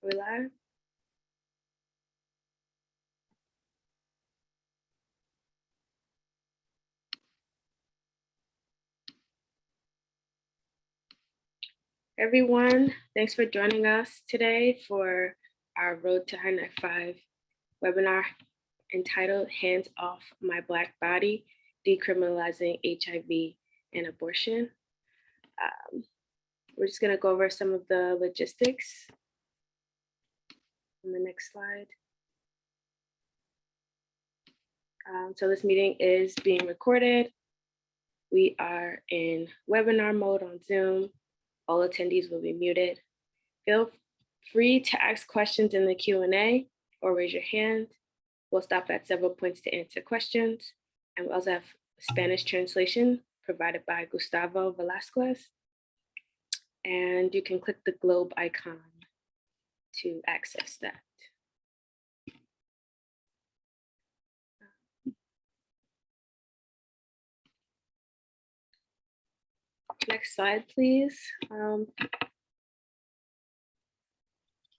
we live? Everyone, thanks for joining us today for our Road to HINAC5 webinar entitled Hands Off My Black Body, Decriminalizing HIV and Abortion. We're just gonna go over some of the logistics on the next slide. So this meeting is being recorded. We are in webinar mode on Zoom. All attendees will be muted. Feel free to ask questions in the Q&A or raise your hand. We'll stop at several points to answer questions. And we also have Spanish translation provided by Gustavo Velasquez. And you can click the globe icon to access that. Next slide, please. All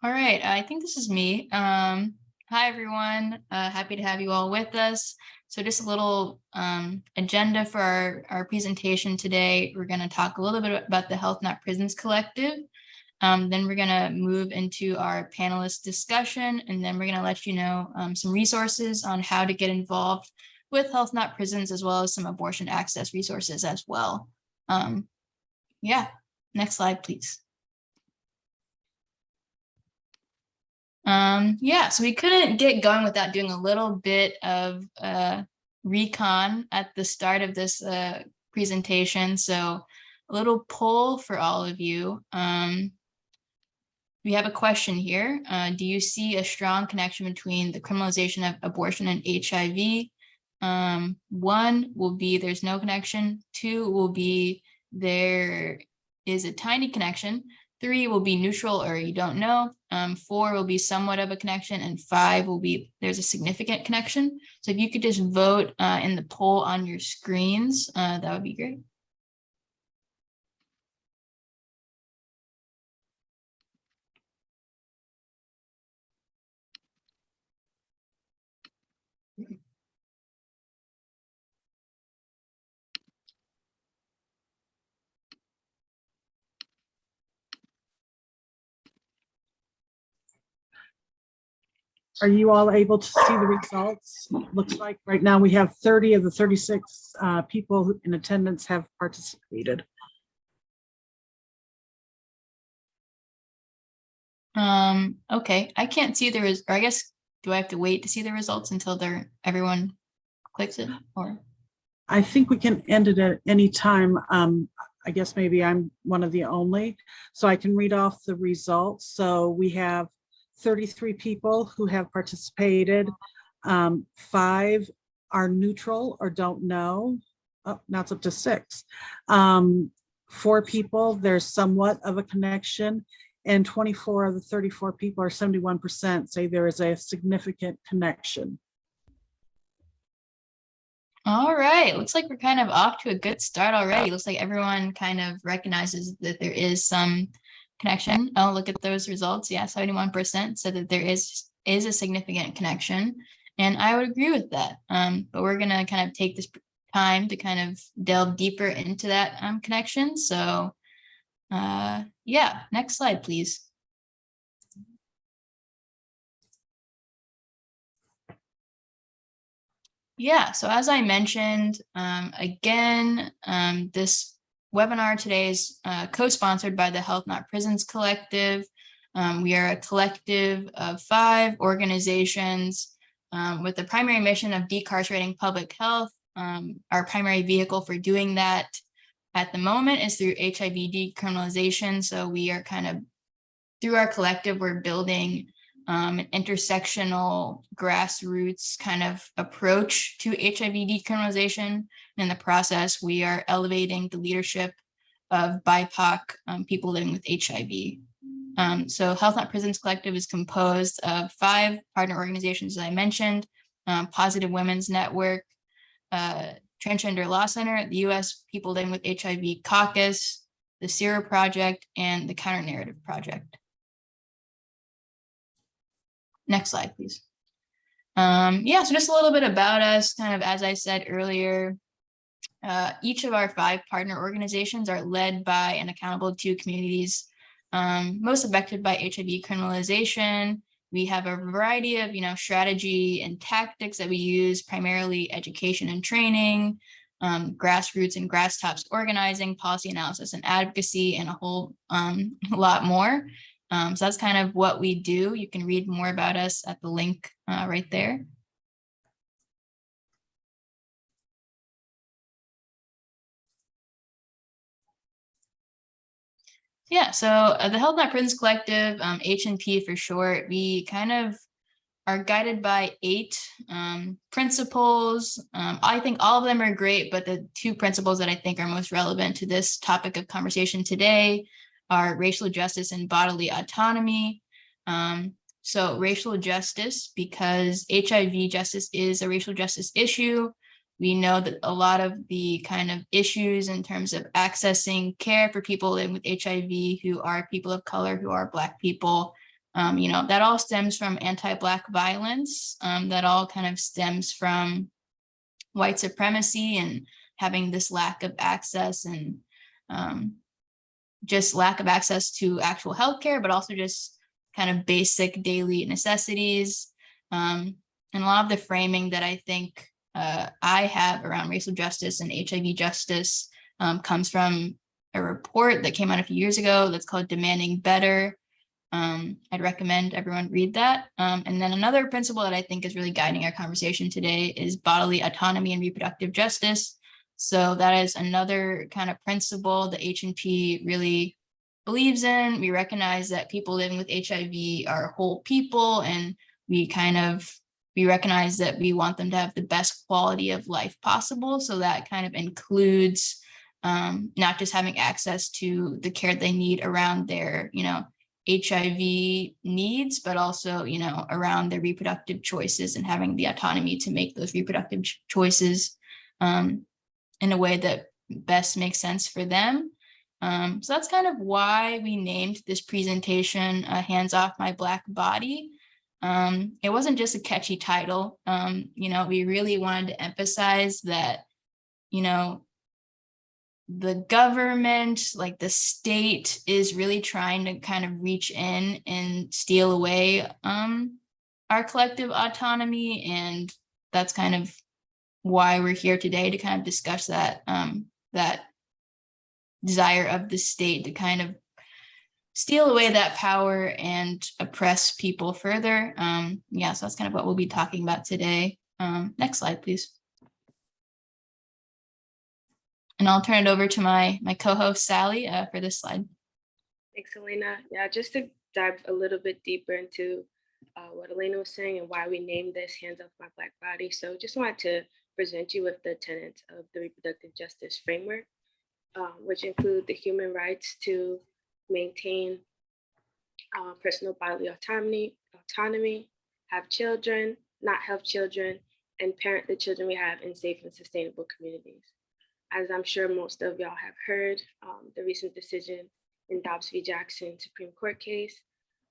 right, I think this is me. Hi, everyone. Happy to have you all with us. So just a little agenda for our presentation today. We're going to talk a little bit about the Health Not Prisons Collective. Then we're going to move into our panelist discussion, and then we're going to let you know some resources on how to get involved with Health Not Prisons, as well as some abortion access resources as well. Yeah, next slide, please. Yeah, so we couldn't get going without doing a little bit of recon at the start of this presentation. So a little poll for all of you. We have a question here. Do you see a strong connection between the criminalization of abortion and HIV? 1 will be there's no connection. 2 will be there is a tiny connection. 3 will be neutral or you don't know. 4 will be somewhat of a connection, and 5 will be there's a significant connection. So if you could just vote in the poll on your screens, that would be great. Are you all able to see the results? Looks like right now we have 30 of the 36 people in attendance have participated. Okay, I can't see or I guess, do I have to wait to see the results until everyone clicks it, or? I think we can end it at any time. I guess maybe I'm one of the only, so I can read off the results. So we have 33 people who have participated. 5 are neutral or don't know. Oh, now it's up to 6. 4 people, there's somewhat of a connection, and 24 of the 34 people, or 71%, say there is a significant connection. All right, looks like we're kind of off to a good start already. Looks like everyone kind of recognizes that there is some connection. Oh, look at those results. Yeah, 71% said that there is a significant connection, and I would agree with that. But we're gonna kind of take this time to kind of delve deeper into that connection. So yeah, next slide, please. Yeah, so as I mentioned, again, this webinar today is co-sponsored by the Health Not Prisons Collective. We are a collective of 5 organizations with the primary mission of decarcerating public health. Our primary vehicle for doing that at the moment is through HIV decriminalization. So we are kind of, through our collective, we're building an intersectional grassroots kind of approach to HIV decriminalization. In the process, we are elevating the leadership of BIPOC people living with HIV. So Health Not Prisons Collective is composed of 5 partner organizations, as I mentioned: Positive Women's Network, Transgender Law Center, the U.S. People Living with HIV Caucus, the Zero Project, and the Counter Narrative Project. Next slide, please. Yeah, so just a little bit about us, kind of as I said earlier, each of our 5 partner organizations are led by and accountable to communities most affected by HIV criminalization. We have a variety of, strategy and tactics that we use, primarily education and training, grassroots and grass tops organizing, policy analysis and advocacy, and a whole lot more. So that's kind of what we do. You can read more about us at the link right there. Yeah, so the Health Not Prisons Collective, H&P for short, we kind of are guided by 8 principles. I think all of them are great, but the 2 principles that I think are most relevant to this topic of conversation today are racial justice and bodily autonomy. So racial justice, because HIV justice is a racial justice issue. We know that a lot of the kind of issues in terms of accessing care for people living with HIV who are people of color, who are Black people, that all stems from anti-Black violence. That all kind of stems from white supremacy and having this lack of access and just lack of access to actual healthcare, but also just kind of basic daily necessities. And a lot of the framing that I think I have around racial justice and HIV justice comes from a report that came out a few years ago that's called Demanding Better. I'd recommend everyone read that. And then another principle that I think is really guiding our conversation today is bodily autonomy and reproductive justice. So that is another kind of principle that H&P really believes in. We recognize that people living with HIV are whole people, and we recognize that we want them to have the best quality of life possible. So that kind of includes not just having access to the care they need around their, HIV needs, but also, around their reproductive choices and having the autonomy to make those reproductive choices in a way that best makes sense for them. So that's kind of why we named this presentation Hands Off My Black Body. It wasn't just a catchy title. We really wanted to emphasize that, the government, like the state, is really trying to kind of reach in and steal away our collective autonomy. And that's kind of why we're here today, to kind of discuss that, that desire of the state to kind of steal away that power and oppress people further. So that's kind of what we'll be talking about today. Next slide, please. And I'll turn it over to my co-host, Sallie, for this slide. Thanks, Elena. Yeah, just to dive a little bit deeper into what Elena was saying and why we named this Hands Off My Black Body. So just wanted to present you with the tenets of the reproductive justice framework, which include the human rights to maintain personal bodily autonomy, have children, not have children, and parent the children we have in safe and sustainable communities. As I'm sure most of y'all have heard, the recent decision in Dobbs v. Jackson Supreme Court case,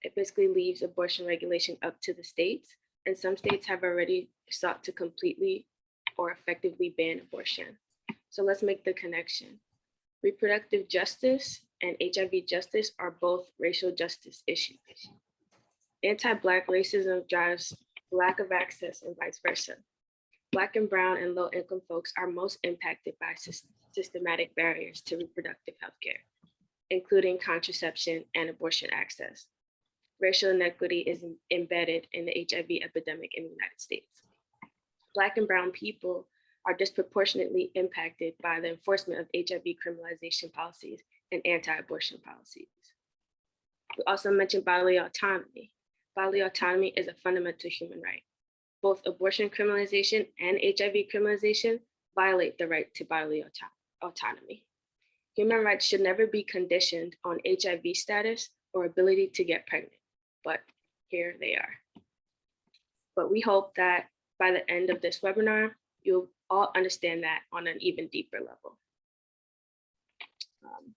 it basically leaves abortion regulation up to the states, and some states have already sought to completely or effectively ban abortion. So let's make the connection. Reproductive justice and HIV justice are both racial justice issues. Anti-Black racism drives lack of access and vice versa. Black and brown and low-income folks are most impacted by systematic barriers to reproductive healthcare, including contraception and abortion access. Racial inequity is embedded in the HIV epidemic in the United States. Black and brown people are disproportionately impacted by the enforcement of HIV criminalization policies and anti-abortion policies. We also mentioned bodily autonomy. Bodily autonomy is a fundamental human right. Both abortion criminalization and HIV criminalization violate the right to bodily autonomy. Human rights should never be conditioned on HIV status or ability to get pregnant, but here they are. But we hope that by the end of this webinar, you'll all understand that on an even deeper level.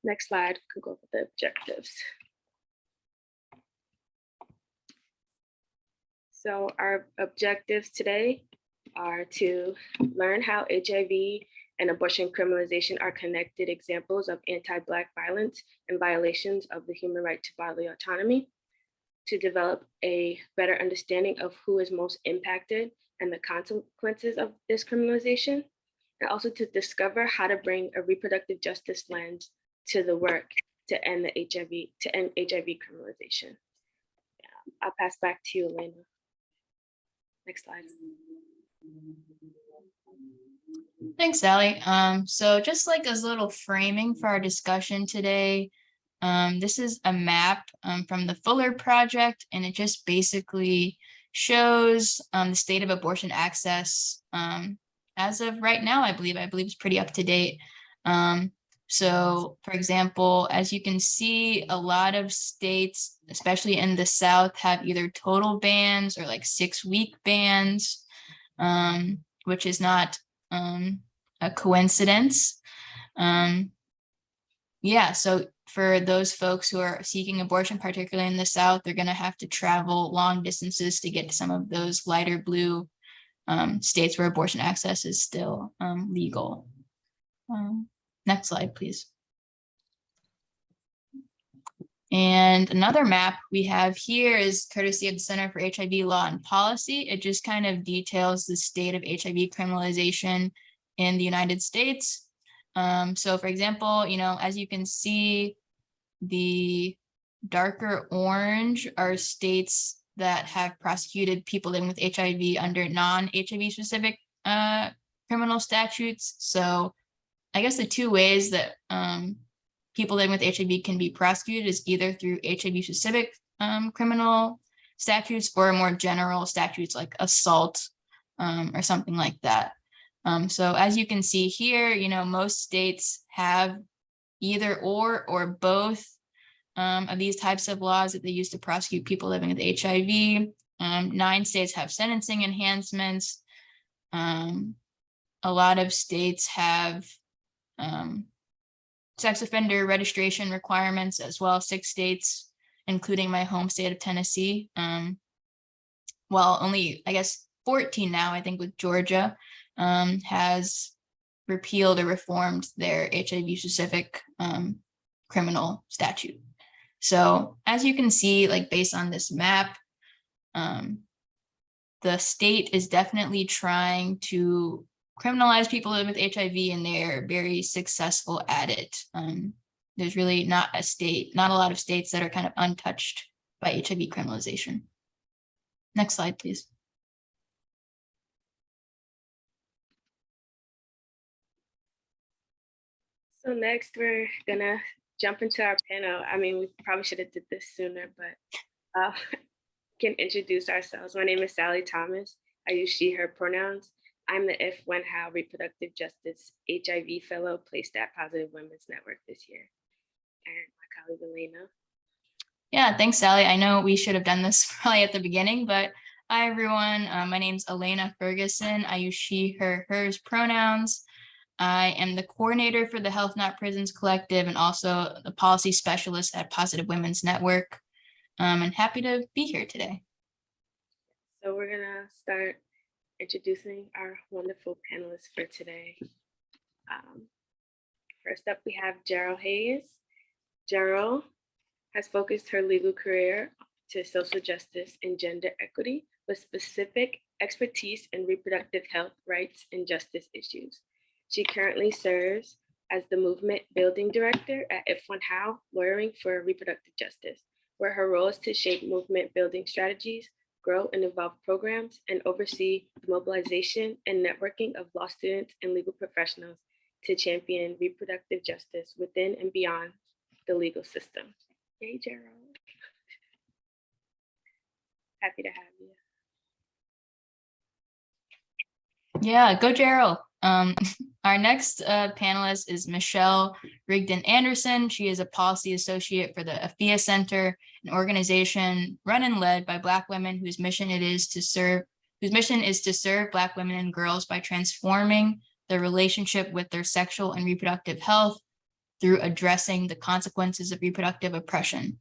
Next slide, can go over the objectives. So our objectives today are to learn how HIV and abortion criminalization are connected examples of anti-Black violence and violations of the human right to bodily autonomy, to develop a better understanding of who is most impacted and the consequences of this criminalization, and also to discover how to bring a reproductive justice lens to the work to end HIV criminalization. I'll pass back to you, Elena. Next slide. Thanks, Sallie. So just like as a little framing for our discussion today, this is a map from the Fuller Project, and it just basically shows the state of abortion access as of right now. I believe it's pretty up to date. So, for example, as you can see, a lot of states, especially in the South, have either total bans or like 6-week bans, which is not a coincidence. Yeah, so for those folks who are seeking abortion, particularly in the South, they're going to have to travel long distances to get to some of those lighter blue states where abortion access is still legal. Next slide, please. And another map we have here is courtesy of the Center for HIV Law and Policy. It just kind of details the state of HIV criminalization in the United States. So for example, as you can see, the darker orange are states that have prosecuted people living with HIV under non-HIV specific criminal statutes. So I guess the two ways that people living with HIV can be prosecuted is either through HIV specific criminal statutes or more general statutes like assault or something like that. So as you can see here, most states have either or both of these types of laws that they use to prosecute people living with HIV. 9 states have sentencing enhancements. A lot of states have sex offender registration requirements as well. 6 states, including my home state of Tennessee. Well, only, I guess, 14 now, I think, with Georgia, has repealed or reformed their HIV-specific criminal statute. So as you can see, like based on this map, the state is definitely trying to criminalize people living with HIV, and they're very successful at it. There's really not a lot of states that are kind of untouched by HIV criminalization. Next slide, please. So next, we're gonna jump into our panel. I mean, we probably should have did this sooner, but can introduce ourselves. My name is Sallie Thomas. I use she, her pronouns. I'm the If, When, How Reproductive Justice HIV Fellow placed at Positive Women's Network this year. And my colleague, Elena. Yeah, thanks, Sallie. I know we should have done this probably at the beginning, but hi, everyone. My name's Elena Ferguson. I use she, her, hers pronouns. I am the coordinator for the Health Not Prisons Collective and also the policy specialist at Positive Women's Network. And happy to be here today. So we're gonna start introducing our wonderful panelists for today. First up, we have Gerald Hayes. Jeryl has focused her legal career to social justice and gender equity with specific expertise in reproductive health, rights, and justice issues. She currently serves as the Movement Building Director at If, When, How, Lawyering for Reproductive Justice, where her role is to shape movement building strategies, grow and evolve programs, and oversee the mobilization and networking of law students and legal professionals to champion reproductive justice within and beyond the legal system. Hey, Gerald. Happy to have you. Yeah, go Jeryl. Our next panelist is Michelle Rigdon Anderson. She is a policy associate for the AFIA Center, an organization run and led by Black women whose mission is to serve Black women and girls by transforming their relationship with their sexual and reproductive health through addressing the consequences of reproductive oppression.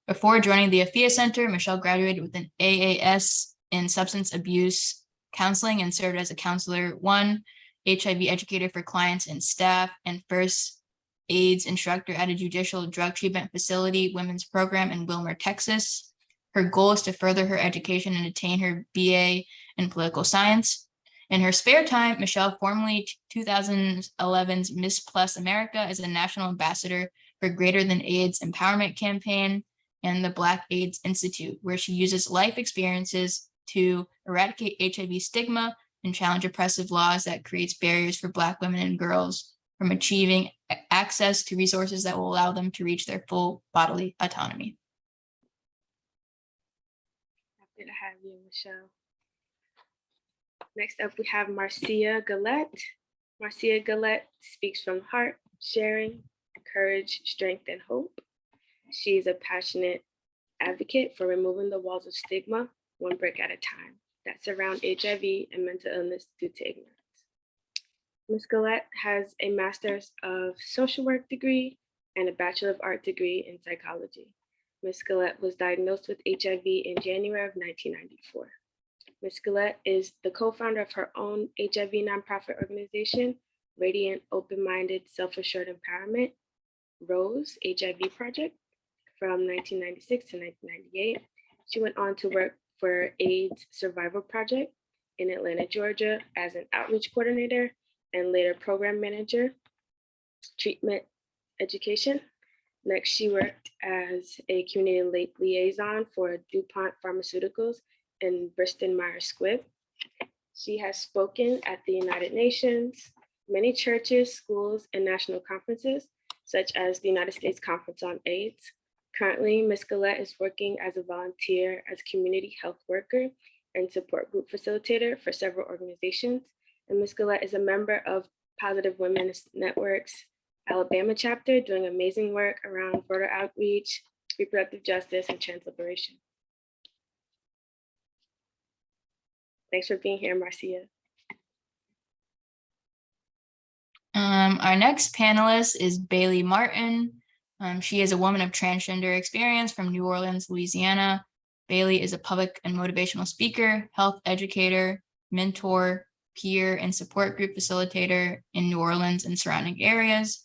Before joining the AFIA Center, Michelle graduated with an AAS in substance abuse counseling and served as a counselor 1, HIV educator for clients and staff, and first AIDS instructor at a judicial drug treatment facility women's program in Wilmer, Texas. Her goal is to further her education and attain her BA in political science. In her spare time, Michelle, formerly 2011's Miss Plus America, is a national ambassador for Greater Than AIDS Empowerment Campaign and the Black AIDS Institute, where she uses life experiences to eradicate HIV stigma and challenge oppressive laws that creates barriers for Black women and girls from achieving access to resources that will allow them to reach their full bodily autonomy. Happy to have you, Michelle. Next up, we have Marcia Galette. Marcia Galette speaks from heart, sharing, courage, strength, and hope. She is a passionate advocate for removing the walls of stigma, one brick at a time, that surround HIV and mental illness due to ignorance. Ms. Gullatte has a Master's of Social Work degree and a Bachelor of Art degree in psychology. Ms. Gullatte was diagnosed with HIV in January of 1994. Ms. Gullatte is the co-founder of her own HIV nonprofit organization, Radiant Open-Minded Self-Assured Empowerment, ROSE HIV Project, from 1996 to 1998. She went on to work for AIDS Survival Project in Atlanta, Georgia, as an outreach coordinator and later program manager, treatment education. Next, she worked as a community liaison for DuPont Pharmaceuticals and Bristol Myers Squibb. She has spoken at the United Nations, many churches, schools, and national conferences, such as the United States Conference on AIDS. Currently, Ms. Gullatte is working as a volunteer as a community health worker and support group facilitator for several organizations. And Ms. Gullatte is a member of Positive Women's Network's Alabama chapter, doing amazing work around voter outreach, reproductive justice, and trans liberation. Thanks for being here, Marcia. Our next panelist is Baile Martin. She is a woman of transgender experience from New Orleans, Louisiana. Baile is a public and motivational speaker, health educator, mentor, peer, and support group facilitator in New Orleans and surrounding areas.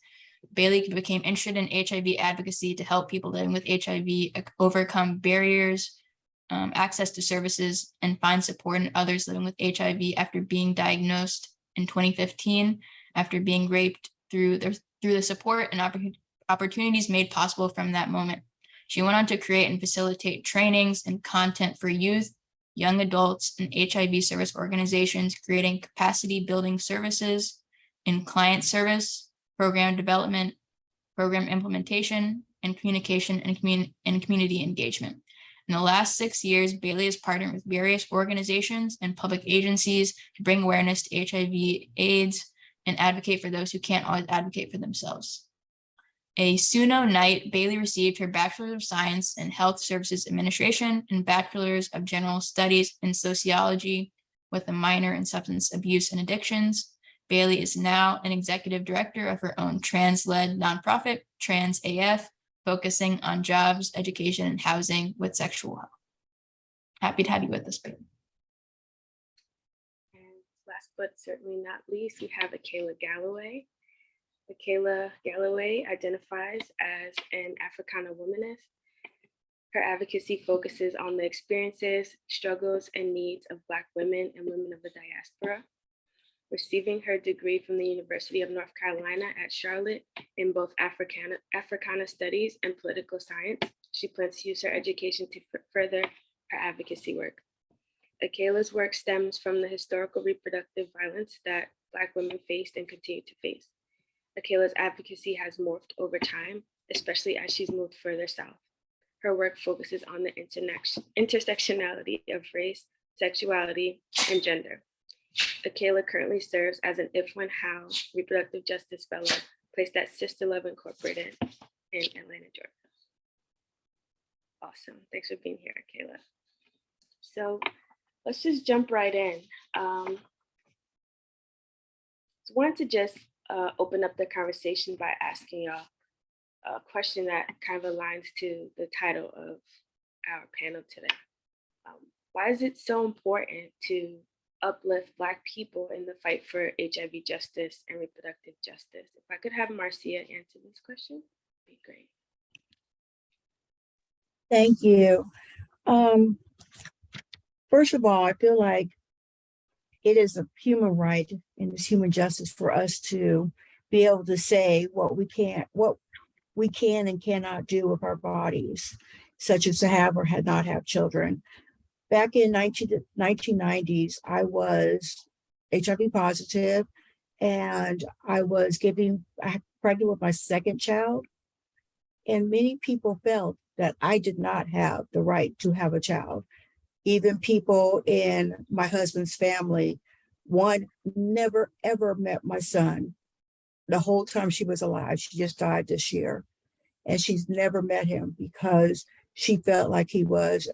Baile became interested in HIV advocacy to help people living with HIV overcome barriers, access to services, and find support in others living with HIV after being diagnosed in 2015, after being raped, through the support and opportunities made possible from that moment. She went on to create and facilitate trainings and content for youth, young adults, and HIV service organizations, creating capacity building services in client service, program development, program implementation, and communication and community engagement. In the last 6 years, Baile has partnered with various organizations and public agencies to bring awareness to HIV/AIDS and advocate for those who can't always advocate for themselves. A SUNO Knight, Baile received her Bachelor of Science in Health Services Administration and Bachelor's of General Studies in Sociology with a minor in Substance Abuse and Addictions. Baile is now an executive director of her own trans-led nonprofit, Trans AF, focusing on jobs, education, and housing with sexual health. Happy to have you with us, Baile. And last but certainly not least, we have Akayla Galloway. Akayla Galloway identifies as an Africana womanist. Her advocacy focuses on the experiences, struggles, and needs of Black women and women of the diaspora. Receiving her degree from the University of North Carolina at Charlotte in both Africana Studies and Political Science, she plans to use her education to further her advocacy work. Akayla's work stems from the historical reproductive violence that Black women faced and continue to face. Akayla's advocacy has morphed over time, especially as she's moved further south. Her work focuses on the intersectionality of race, sexuality, and gender. Akayla currently serves as an If When How Reproductive Justice Fellow placed at Sister Love Incorporated in Atlanta, Georgia. Awesome. Thanks for being here, Akayla. So let's just jump right in. So I wanted to just open up the conversation by asking y'all a question that kind of aligns to the title of our panel today. why is it so important to uplift Black people in the fight for HIV justice and reproductive justice? If I could have Marcia answer this question, it'd be great. Thank you. First of all, I feel like it is a human right and it's human justice for us to be able to say what we can and cannot do with our bodies, such as to have or not have children. Back in 1990s, I was HIV positive, and I was pregnant with my second child. And many people felt that I did not have the right to have a child. Even people in my husband's family, one never ever met my son the whole time she was alive. She just died this year. And she's never met him because she felt like he was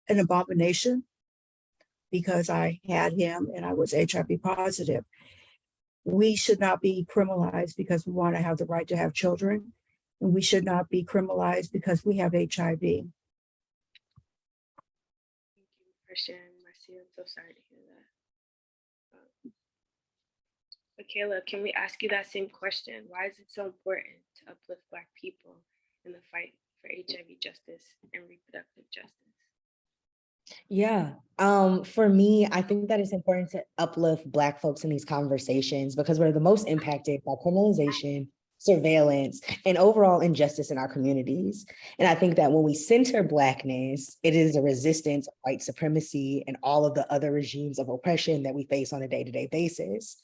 an abomination because I had him and I was HIV positive. We should not be criminalized because we want to have the right to have children. And we should not be criminalized because we have HIV. Thank you for sharing, Marcia. I'm so sorry to hear that. Akayla, can we ask you that same question? Why is it so important to uplift Black people in the fight for HIV justice and reproductive justice? Yeah, for me, I think that it's important to uplift Black folks in these conversations because we're the most impacted by criminalization, surveillance, and overall injustice in our communities. And I think that when we center Blackness, it is a resistance of white supremacy and all of the other regimes of oppression that we face on a day-to-day basis.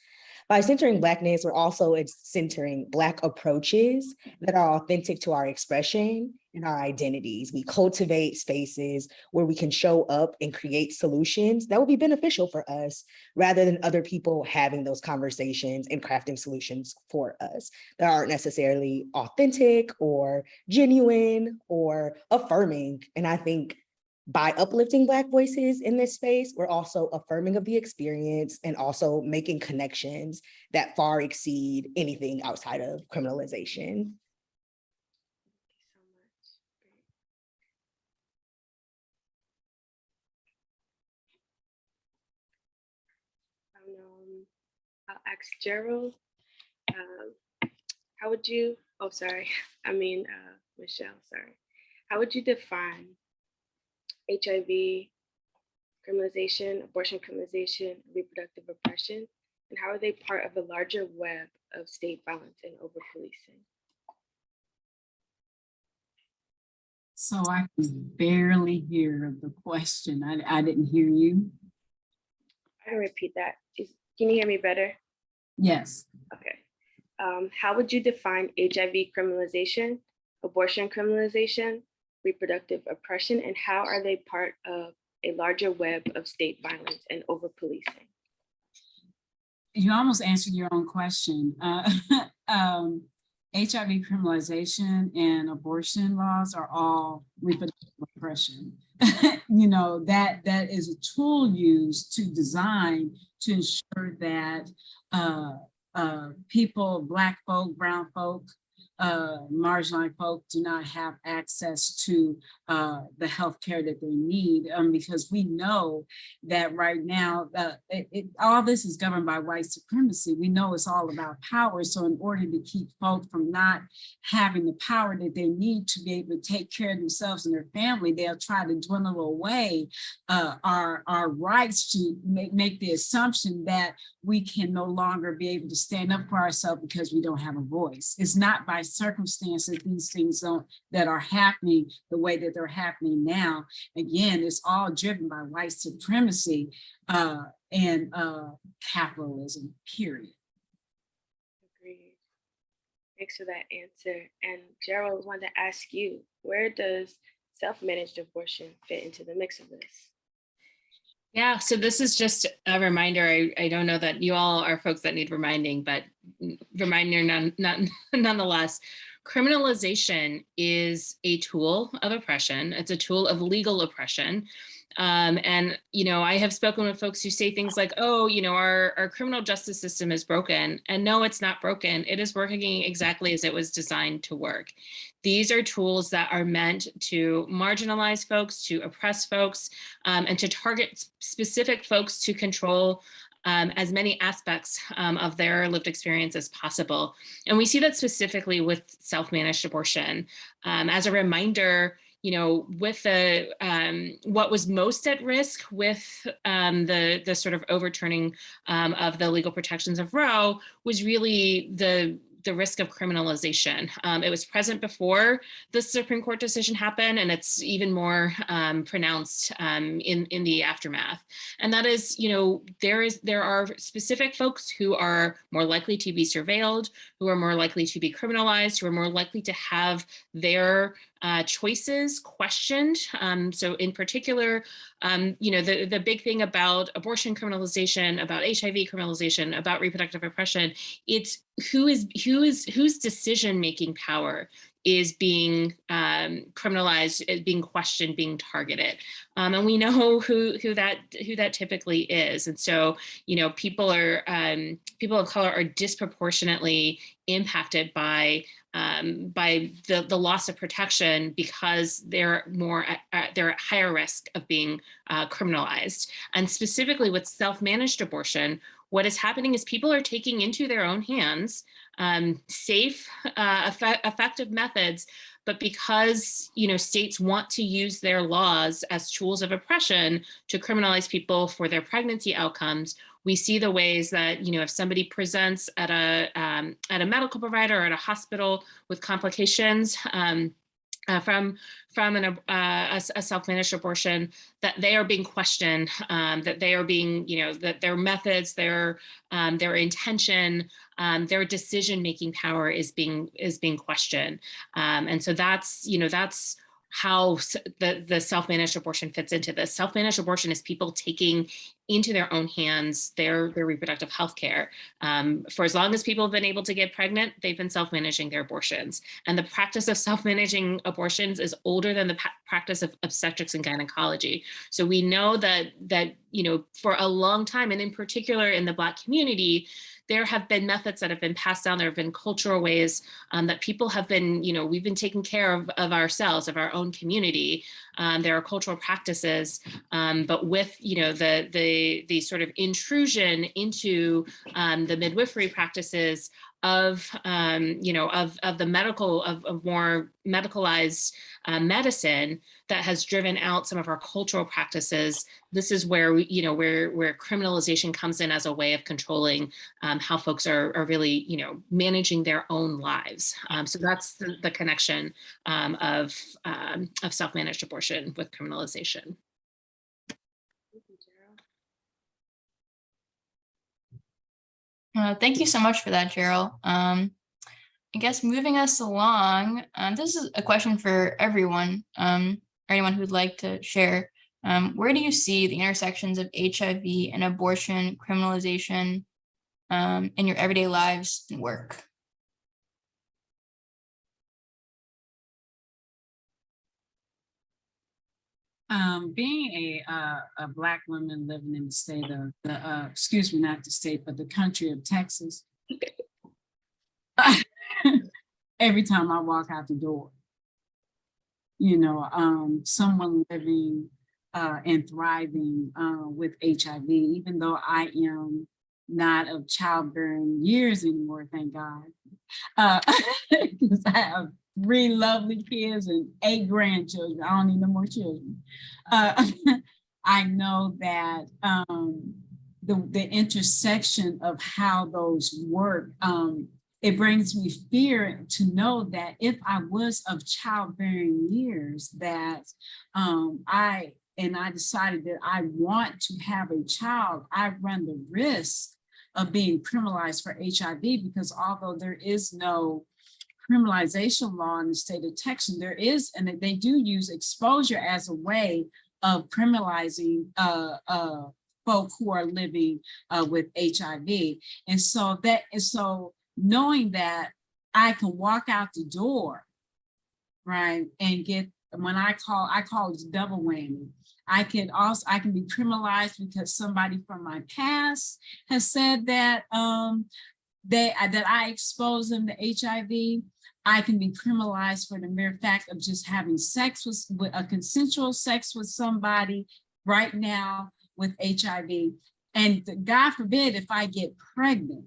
By centering Blackness, we're also centering Black approaches that are authentic to our expression and our identities. We cultivate spaces where we can show up and create solutions that will be beneficial for us rather than other people having those conversations and crafting solutions for us that aren't necessarily authentic or genuine or affirming. And I think by uplifting Black voices in this space, we're also affirming of the experience and also making connections that far exceed anything outside of criminalization. Thank you so much. I'll ask Jeryl, how would you, Michelle, sorry. How would you define HIV criminalization, abortion criminalization, reproductive oppression, and how are they part of a larger web of state violence and over-policing? So I can barely hear the question. I didn't hear you. I can repeat that. Can you hear me better? Yes. Okay. How would you define HIV criminalization, abortion criminalization, reproductive oppression, and how are they part of a larger web of state violence and over-policing? You almost answered your own question. HIV criminalization and abortion laws are all reproductive oppression. You know, that is a tool used to design to ensure that people, Black folk, brown folk, marginalized folk do not have access to the healthcare that they need, because we know that right now all this is governed by white supremacy. We know it's all about power. So in order to keep folk from not having the power that they need to be able to take care of themselves and their family, they'll try to dwindle away our rights to make the assumption that we can no longer be able to stand up for ourselves because we don't have a voice. It's not by circumstances these things that are happening the way that they're happening now. Again, it's all driven by white supremacy and capitalism, period. Agreed. Thanks for that answer. And Gerald, I wanted to ask you, where does self-managed abortion fit into the mix of this? Yeah, so this is just a reminder. I don't know that you all are folks that need reminding, but reminder nonetheless, criminalization is a tool of oppression. It's a tool of legal oppression. And, you know, I have spoken with folks who say things like, oh, you know, our criminal justice system is broken. And no, it's not broken. It is working exactly as it was designed to work. These are tools that are meant to marginalize folks, to oppress folks, and to target specific folks to control as many aspects of their lived experience as possible. And we see that specifically with self-managed abortion. As a reminder, you know, with the what was most at risk with the sort of overturning of the legal protections of Roe was really the risk of criminalization. It was present before the Supreme Court decision happened, and it's even more pronounced in the aftermath. And that is, you know, there are specific folks who are more likely to be surveilled, who are more likely to be criminalized, who are more likely to have their choices questioned. So in particular, you know, the big thing about abortion criminalization, about HIV criminalization, about reproductive oppression, it's whose decision-making power is being criminalized, is being questioned, being targeted. And we know who that typically is. And so, you know, people of color are disproportionately impacted by the loss of protection because they're at higher risk of being criminalized. And specifically with self-managed abortion, what is happening is people are taking into their own hands safe, effective methods, but because, you know, states want to use their laws as tools of oppression to criminalize people for their pregnancy outcomes, we see the ways that, you know, if somebody presents at a medical provider or at a hospital with complications from a self-managed abortion, that they are being questioned, that they are being, you know, that their methods, their intention, their decision-making power is being questioned. And so that's, you know, that's how the self-managed abortion fits into this. Self-managed abortion is people taking into their own hands their reproductive health care. For as long as people have been able to get pregnant, they've been self-managing their abortions. And the practice of self-managing abortions is older than the practice of obstetrics and gynecology. So we know that, you know, for a long time, and in particular in the Black community, there have been methods that have been passed down. There have been cultural ways that people have been, you know, we've been taking care of ourselves, of our own community. There are cultural practices, but with, you know, the sort of intrusion into the midwifery practices of, you know, of the medical, of more medicalized medicine that has driven out some of our cultural practices. This is where, you know, where criminalization comes in as a way of controlling how folks are really, you know, managing their own lives. So that's the connection of self-managed abortion with criminalization. Thank you so much for that, Jeryl. I guess moving us along, this is a question for everyone, anyone who'd like to share. Where do you see the intersections of HIV and abortion criminalization in your everyday lives and work? Being a Black woman living in the state of excuse me, not the state, but the country of Texas, every time I walk out the door, you know, someone living and thriving with HIV, even though I am not of childbearing years anymore, thank God, because I have 3 lovely kids and 8 grandchildren. I don't need no more children. I know that the intersection of how those work, it brings me fear to know that if I was of childbearing years, that I decided that I want to have a child, I run the risk of being criminalized for HIV, because although there is no criminalization law in the state of Texas, there is, and they do use exposure as a way of criminalizing folk who are living with HIV. And so knowing that I can walk out the door, right, and get when I call it double whammy. I can be criminalized because somebody from my past has said that that I exposed them to HIV. I can be criminalized for the mere fact of just having sex with a consensual sex with somebody right now with HIV. And God forbid if I get pregnant,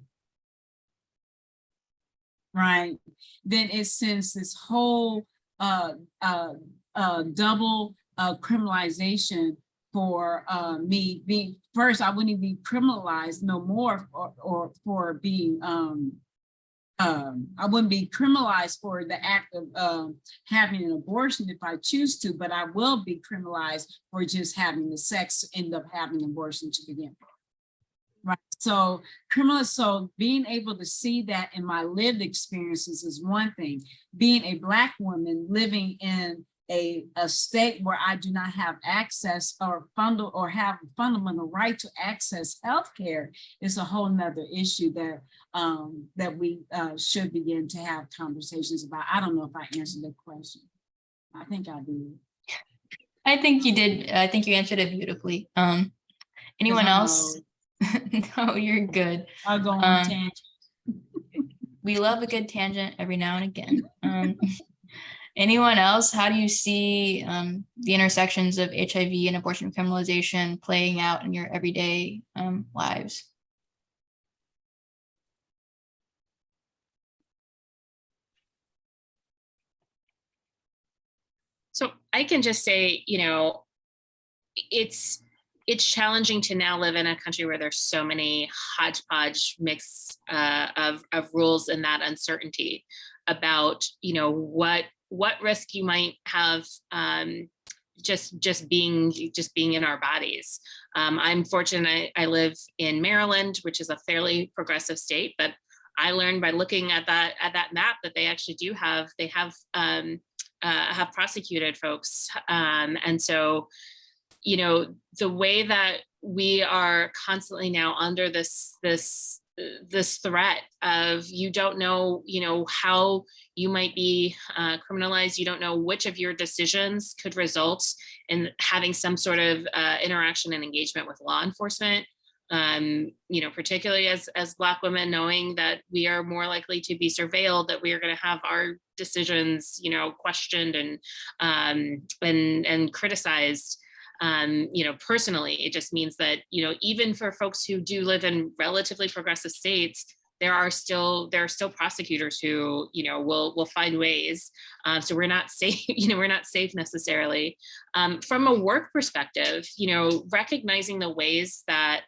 right? Then it sends this whole double criminalization for me being, first, I wouldn't be criminalized no more or for being, I wouldn't be criminalized for the act of having an abortion if I choose to, but I will be criminalized for just having the sex to end up having an abortion to begin with. Right. So so being able to see that in my lived experiences is one thing. Being a Black woman living in a state where I do not have access or have a fundamental right to access healthcare is a whole nother issue that that we should begin to have conversations about. I don't know if I answered the question. I think I did. I think you did. I think you answered it beautifully. Anyone else? No, you're good. I'll go on a tangent. We love a good tangent every now and again. Anyone else? How do you see the intersections of HIV and abortion criminalization playing out in your everyday lives? So I can just say, you know, it's challenging to now live in a country where there's so many hodgepodge mix of rules and that uncertainty about, you know, what risk you might have just being in our bodies. I'm fortunate I live in Maryland, which is a fairly progressive state, but I learned by looking at that map that they actually have prosecuted folks, and so, you know, the way that we are constantly now under this threat of, you don't know, you know, how you might be criminalized. You don't know which of your decisions could result in having some sort of interaction and engagement with law enforcement. You know, particularly as Black women, knowing that we are more likely to be surveilled, that we are going to have our decisions, you know, questioned and criticized. You know, personally, it just means that, you know, even for folks who do live in relatively progressive states, there are still prosecutors who, you know, will find ways. So we're not safe, you know, we're not safe necessarily. From a work perspective, you know, recognizing the ways that,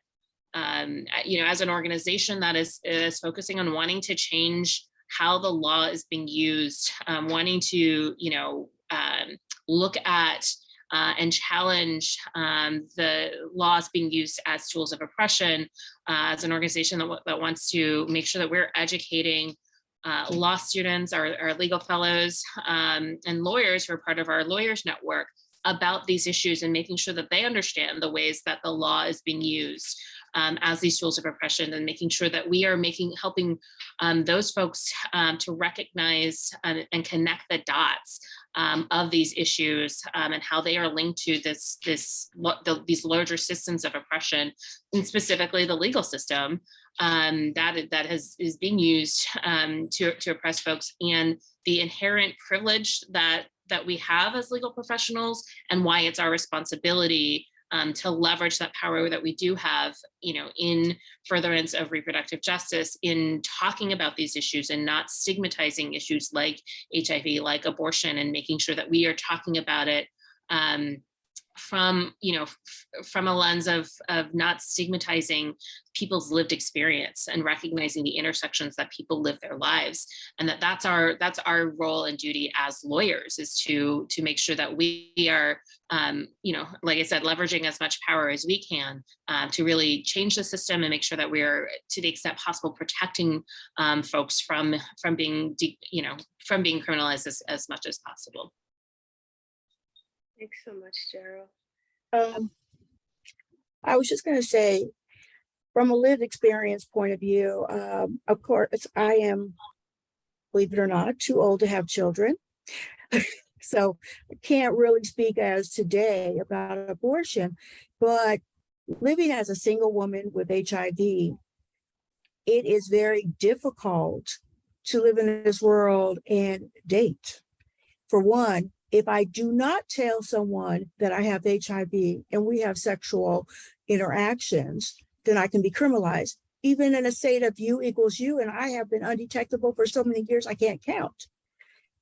you know, as an organization that is focusing on wanting to change how the law is being used, wanting to, you know, look at and challenge the laws being used as tools of oppression, as an organization that wants to make sure that we're educating law students, our legal fellows, and lawyers who are part of our lawyers network about these issues, and making sure that they understand the ways that the law is being used as these tools of oppression, and making sure that we are helping those folks to recognize and connect the dots of these issues, and how they are linked to these larger systems of oppression, and specifically the legal system that is being used to oppress folks, and the inherent privilege that we have as legal professionals, and why it's our responsibility to leverage that power that we do have, you know, in furtherance of reproductive justice, in talking about these issues and not stigmatizing issues like HIV, like abortion, and making sure that we are talking about it from, you know, from a lens of not stigmatizing people's lived experience, and recognizing the intersections that people live their lives, and that's our role and duty as lawyers, is to make sure that we are, you know, like I said, leveraging as much power as we can to really change the system, and make sure that we're, to the extent possible, protecting folks from being criminalized as much as possible. Thanks so much, Jeryl. I was just going to say, from a lived experience point of view, of course, I am, believe it or not, too old to have children. So I can't really speak as today about abortion, but living as a single woman with HIV, it is very difficult to live in this world and date. For one, if I do not tell someone that I have HIV and we have sexual interactions, then I can be criminalized. Even in a state of U equals U, and I have been undetectable for so many years, I can't count.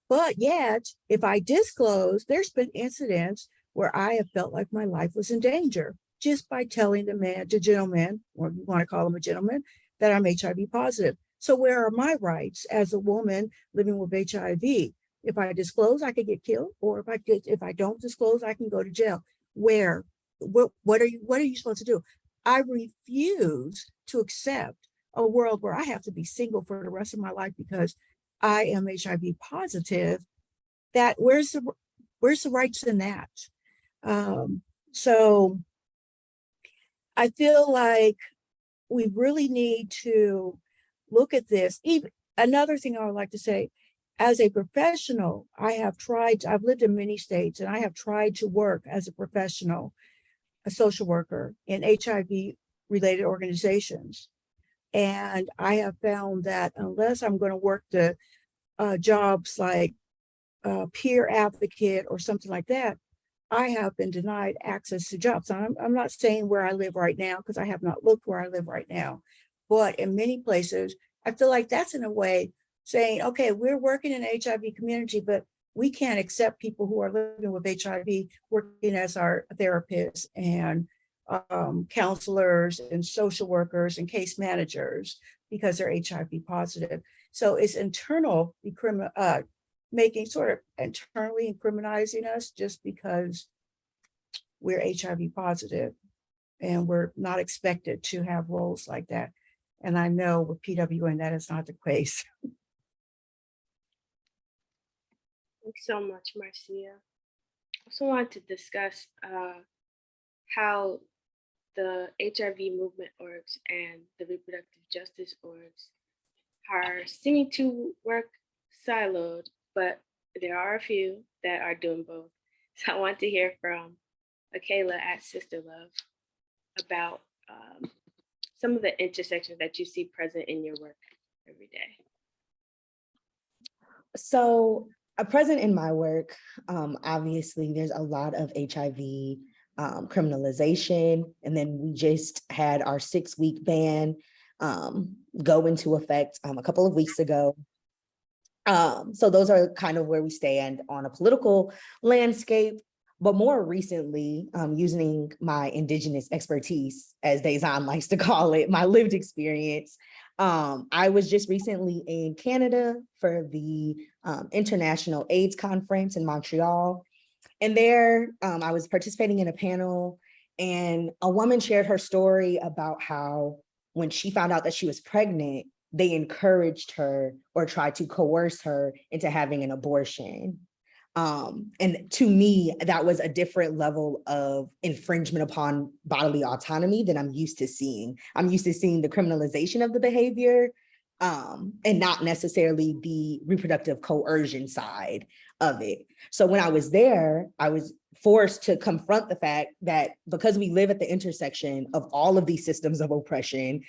But yet, if I disclose, there's been incidents where I have felt like my life was in danger just by telling the gentleman, or you want to call him a gentleman, that I'm HIV positive. So where are my rights as a woman living with HIV? If I disclose, I could get killed, or if I don't disclose, I can go to jail. What are you supposed to do? I refuse to accept a world where I have to be single for the rest of my life because I am HIV positive. That where's the rights in that? So I feel like we really need to look at this. Even another thing I would like to say, as a professional, I've lived in many states, and I have tried to work as a professional, a social worker in HIV related organizations. And I have found that unless I'm going to work the jobs like peer advocate or something like that, I have been denied access to jobs. I'm not saying where I live right now, because I have not looked where I live right now. But in many places, I feel like that's in a way saying, okay, we're working in the HIV community, but we can't accept people who are living with HIV working as our therapists and counselors and social workers and case managers because they're HIV positive. So it's making sort of internally incriminating us just because we're HIV positive, and we're not expected to have roles like that. And I know with PWN that is not the case. Thanks so much, Marcia. I also wanted to discuss how the HIV movement orgs and the reproductive justice orgs are seeming to work siloed, but there are a few that are doing both. So I want to hear from Akayla at Sister Love about some of the intersections that you see present in your work every day. So present in my work, obviously there's a lot of HIV criminalization, and then we just had our 6-week ban go into effect a couple of weeks ago. So those are kind of where we stand on a political landscape. But more recently, using my Indigenous expertise, as Dazan likes to call it, my lived experience, I was just recently in Canada for the International AIDS Conference in Montreal. And there I was participating in a panel, and a woman shared her story about how when she found out that she was pregnant, they encouraged her or tried to coerce her into having an abortion. And to me, that was a different level of infringement upon bodily autonomy than I'm used to seeing. I'm used to seeing the criminalization of the behavior and not necessarily the reproductive coercion side of it. So when I was there, I was forced to confront the fact that because we live at the intersection of all of these systems of oppression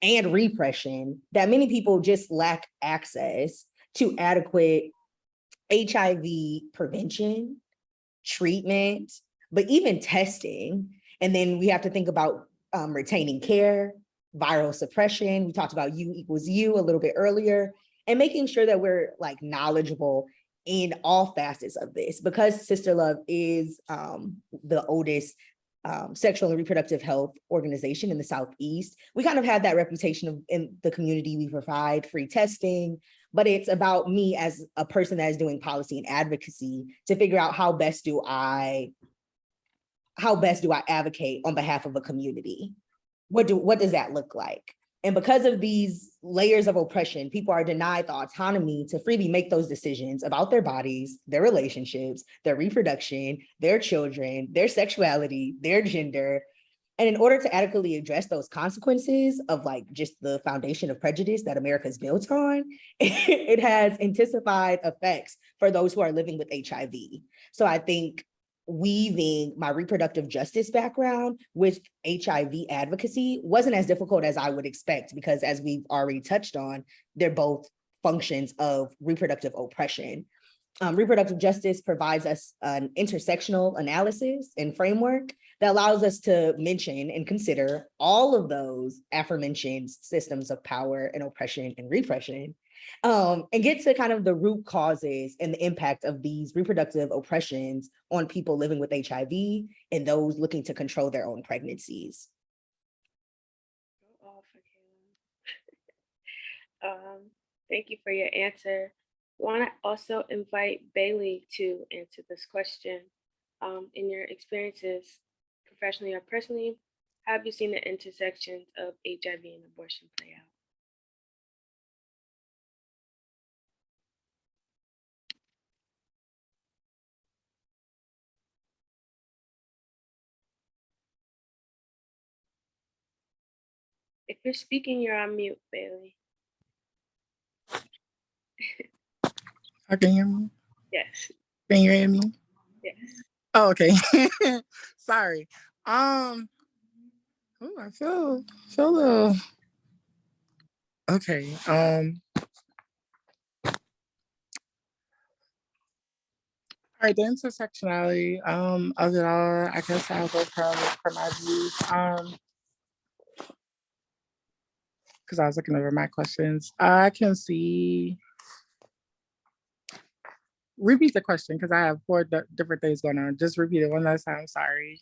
and repression, that many people just lack access to adequate HIV prevention, treatment, but even testing. And then we have to think about retaining care, viral suppression. We talked about U equals U a little bit earlier, and making sure that we're like knowledgeable in all facets of this, because Sister Love is the oldest sexual and reproductive health organization in the Southeast. We kind of have that reputation in the community. We provide free testing, but it's about me as a person that is doing policy and advocacy to figure out how best do I advocate on behalf of a community? What does that look like? And because of these layers of oppression, people are denied the autonomy to freely make those decisions about their bodies, their relationships, their reproduction, their children, their sexuality, their gender. And in order to adequately address those consequences of like just the foundation of prejudice that America is built on, it has intensified effects for those who are living with HIV. So I think weaving my reproductive justice background with HIV advocacy wasn't as difficult as I would expect, because as we've already touched on, they're both functions of reproductive oppression. Reproductive justice provides us an intersectional analysis and framework that allows us to mention and consider all of those aforementioned systems of power and oppression and repression, and get to kind of the root causes and the impact of these reproductive oppressions on people living with HIV and those looking to control their own pregnancies. Go off, Akayla. Thank you for your answer. I want to also invite Baile to answer this question. In your experiences, professionally or personally, have you seen the intersections of HIV and abortion play out? If you're speaking, you're on mute, Baile. Can you hear me? Yes. Can you hear me? Yes. Oh, okay. Sorry. I feel a little okay. All right, the intersectionality of it all, I guess I'll go from my views. Because I was looking over my questions. I can see. Repeat the question, because I have four different things going on. Just repeat it one last time. Sorry.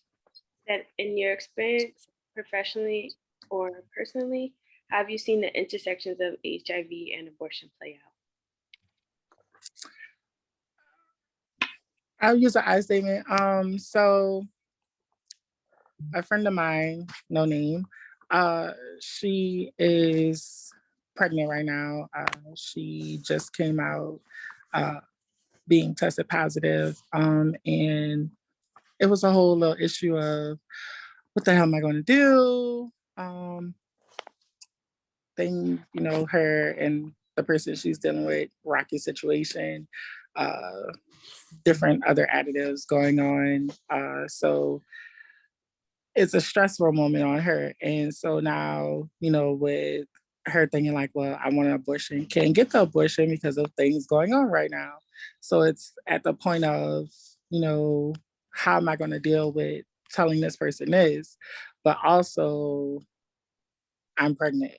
That in your experience, professionally or personally, have you seen the intersections of HIV and abortion play out? I'll use an I statement. So a friend of mine, no name, she is pregnant right now. She just came out being tested positive. And it was a whole little issue of what the hell am I going to do? Then, her and the person she's dealing with, rocky situation, different other additives going on. So it's a stressful moment on her. And so now, with her thinking like, well, I want an abortion, can't get the abortion because of things going on right now. So it's at the point of, how am I going to deal with telling this person this, but also I'm pregnant.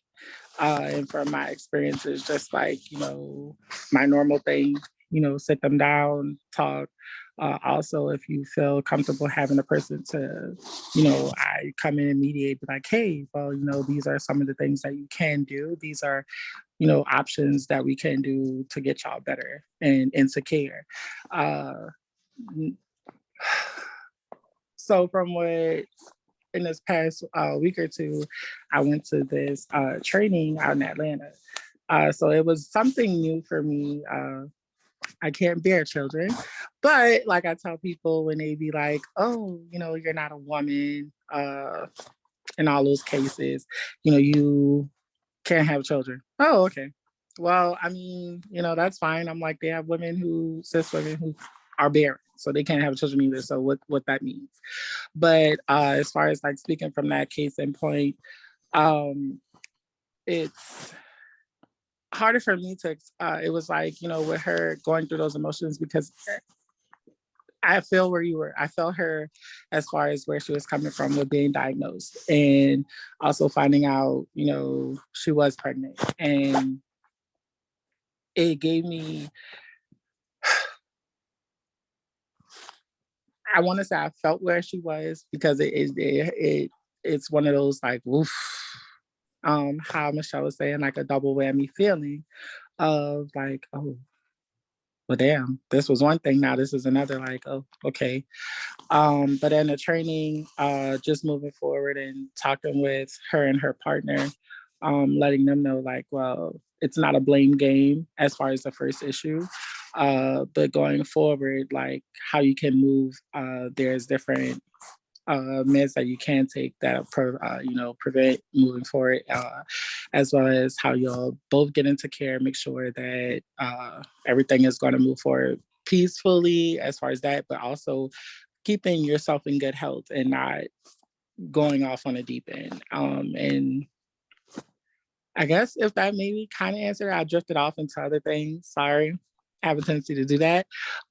And from my experiences, just like, my normal thing, sit them down, talk. Also, if you feel comfortable having a person to, I come in and mediate, be like, hey, well, these are some of the things that you can do. These are, options that we can do to get y'all better and into care. So from what, in this past week or two, I went to this training out in Atlanta. So it was something new for me. I can't bear children, but like I tell people when they be like, oh, you're not a woman, in all those cases, you can't have children. Oh, okay. Well, I mean, that's fine. I'm like, they have cis women who are barren, so they can't have children either. So what that means. But as far as like speaking from that case in point, it's harder for me to, it was like, with her going through those emotions, because I feel where you were. I felt her as far as where she was coming from with being diagnosed, and also finding out, she was pregnant. And it gave me, I want to say I felt where she was, because it's one of those like, oof, how Michelle was saying, like a double whammy feeling of like, oh, well, damn, this was one thing. Now this is another, like, oh, okay. But in the training, just moving forward and talking with her and her partner, letting them know like, well, it's not a blame game as far as the first issue, but going forward, like how you can move, there's different meds that you can take that prevent moving forward, as well as how you'll both get into care, make sure that everything is going to move forward peacefully as far as that, but also keeping yourself in good health and not going off on a deep end. And I guess if that maybe kind of answered, I drifted off into other things. Sorry, I have a tendency to do that.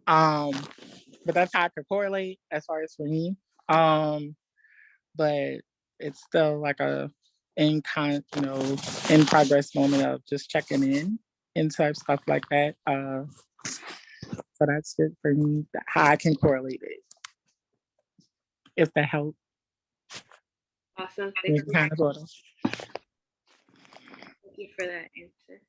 But that's how I could correlate as far as for me. But it's still like a in progress moment of just checking in and type stuff like that. So that's it for me, how I can correlate it. If that helps. Awesome. Thank you. Kind of Thank you for that answer.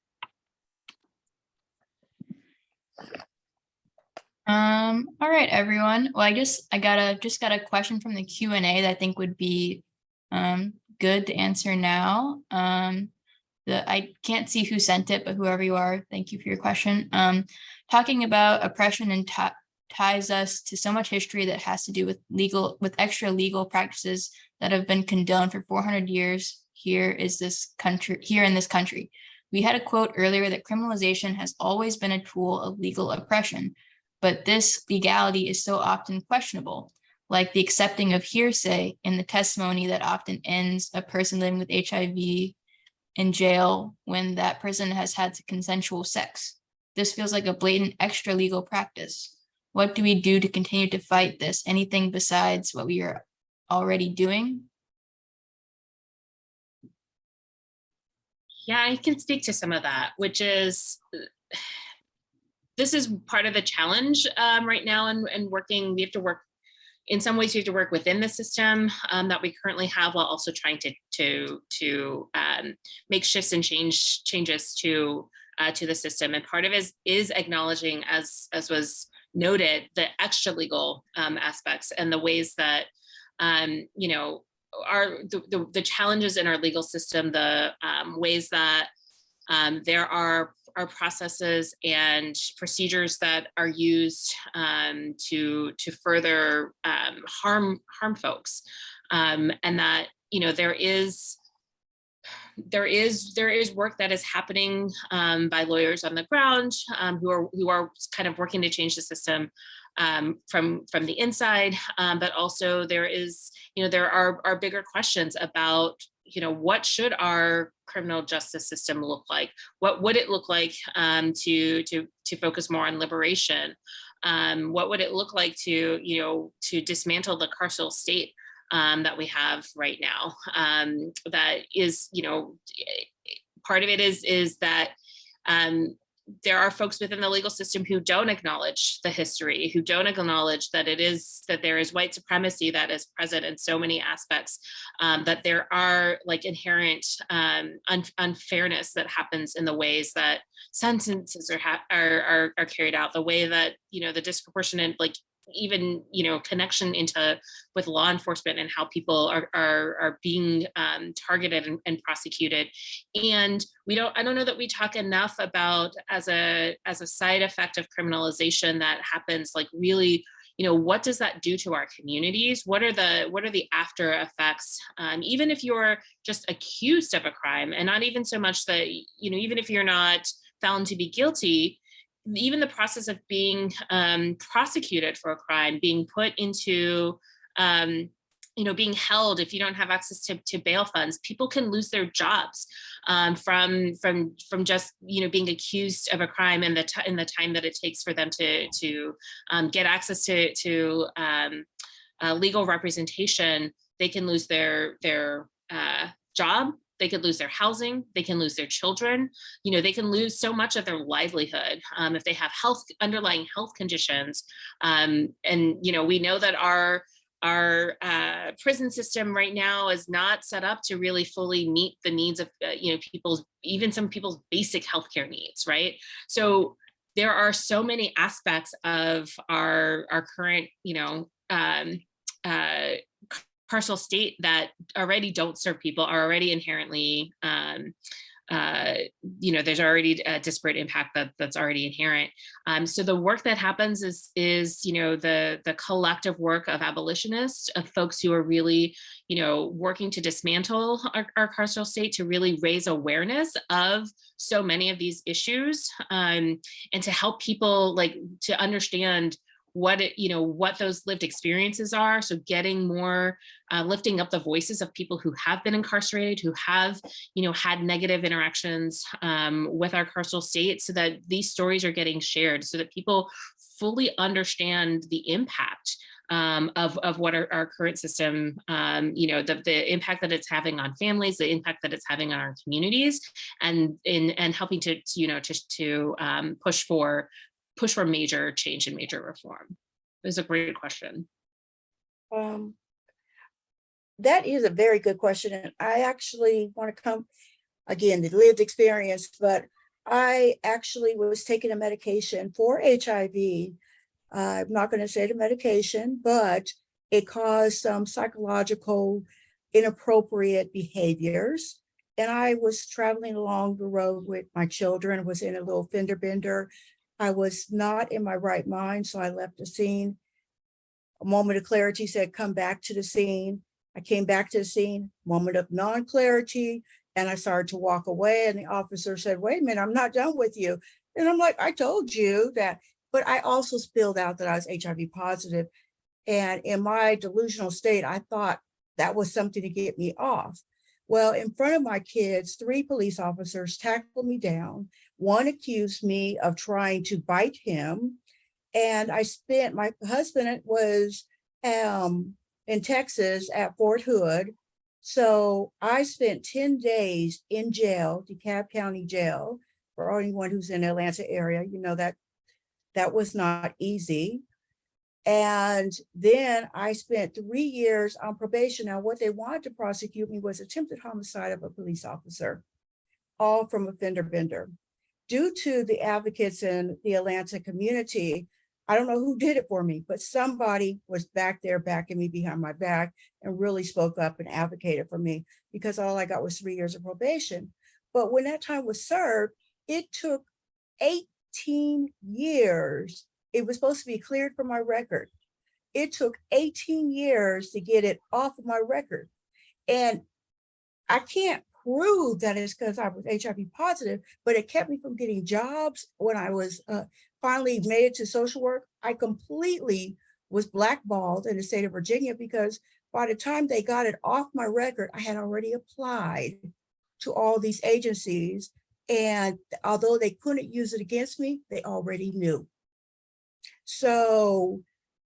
All right, everyone. Well, I guess I just got a question from the Q&A that I think would be good to answer now. I can't see who sent it, but whoever you are, thank you for your question. Talking about oppression and ties us to so much history that has to do with extra legal practices that have been condoned for 400 years here in this country. We had a quote earlier that criminalization has always been a tool of legal oppression, but this legality is so often questionable, like the accepting of hearsay in the testimony that often ends a person living with HIV in jail when that person has had consensual sex. This feels like a blatant extra legal practice. What do we do to continue to fight this? Anything besides what we are already doing? Yeah, I can speak to some of that, which is, this is part of the challenge right now and working, we have to work, in some ways we have to work within the system that we currently have, while also trying to make shifts and changes to the system. And part of it is acknowledging, as was noted, the extra legal aspects and the ways that, are the challenges in our legal system, the ways that there are processes and procedures that are used to further harm folks, and that there is work that is happening by lawyers on the ground who are kind of working to change the system from the inside, but also there are bigger questions about what should our criminal justice system look like? What would it look like to focus more on liberation? What would it look like to dismantle the carceral state that we have right now? That is, part of it is that there are folks within the legal system who don't acknowledge the history, who don't acknowledge that there is white supremacy that is present in so many aspects, that there are inherent unfairness that happens in the ways that sentences are carried out, the way that the disproportionate even connection with law enforcement and how people are being targeted and prosecuted. And I don't know that we talk enough about, as a side effect of criminalization that happens, really, what does that do to our communities? What are the after effects? Even if you're just accused of a crime, and not even so much that even if you're not found to be guilty, even the process of being prosecuted for a crime, being put into, being held, if you don't have access to bail funds, people can lose their jobs from just being accused of a crime and the time that it takes for them to get access to legal representation. They can lose their job. They could lose their housing, they can lose their children, they can lose so much of their livelihood if they have underlying health conditions. And we know that our prison system right now is not set up to really fully meet the needs of some people's basic healthcare needs, right? So there are so many aspects of our current carceral state that already don't serve people, are already inherently there's already a disparate impact that's already inherent. So the work that happens is the collective work of abolitionists, of folks who are really, working to dismantle our carceral state, to really raise awareness of so many of these issues, and to help people to understand what those lived experiences are. So getting more, lifting up the voices of people who have been incarcerated, who have, had negative interactions with our carceral state, so that these stories are getting shared, so that people fully understand the impact of what our current system, the impact that it's having on families, the impact that it's having on our communities, and helping to push for major change and major reform. It's a great question. That is a very good question. And I actually want to come, again, the lived experience, but I actually was taking a medication for HIV. I'm not going to say the medication, but it caused some psychological inappropriate behaviors. And I was traveling along the road with my children, was in a little fender bender. I was not in my right mind, so I left the scene. A moment of clarity said, come back to the scene. I came back to the scene, moment of non-clarity, and I started to walk away, and the officer said, wait a minute, I'm not done with you. And I'm like, I told you that, but I also spilled out that I was HIV positive. And in my delusional state, I thought that was something to get me off. Well, in front of my kids, 3 police officers tackled me down. One accused me of trying to bite him. And my husband was in Texas at Fort Hood. So I spent 10 days in jail, DeKalb County Jail, for anyone who's in the Atlanta area, that was not easy. And then I spent 3 years on probation. Now, what they wanted to prosecute me was attempted homicide of a police officer, all from a fender bender. Due to the advocates in the Atlanta community, I don't know who did it for me, but somebody was back there backing me behind my back and really spoke up and advocated for me, because all I got was 3 years of probation. But when that time was served, it took 18 years. It was supposed to be cleared from my record. It took 18 years to get it off of my record. And I can't prove that it's because I was HIV positive, but it kept me from getting jobs. When I was finally made it to social work, I completely was blackballed in the state of Virginia, because by the time they got it off my record, I had already applied to all these agencies. And although they couldn't use it against me, they already knew. So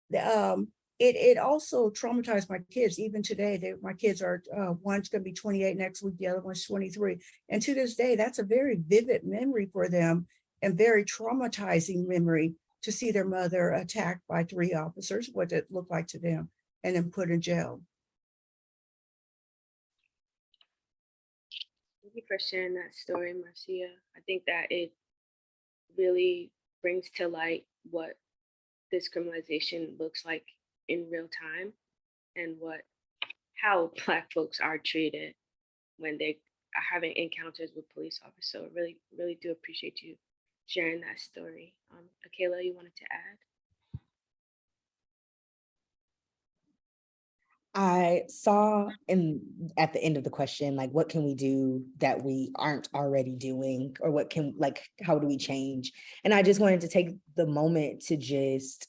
it also traumatized my kids. Even today, my kids are, one's going to be 28 next week, the other one's 23. And to this day, that's a very vivid memory for them, and very traumatizing memory, to see their mother attacked by 3 officers, what it looked like to them, and then put in jail. Thank you for sharing that story, Marcia. I think that it really brings to light what discriminalization looks like in real time, and how Black folks are treated when they are having encounters with police officers. So really, really do appreciate you sharing that story. Akayla, you wanted to add? I saw at the end of the question, what can we do that we aren't already doing, or how do we change? And I just wanted to take the moment to just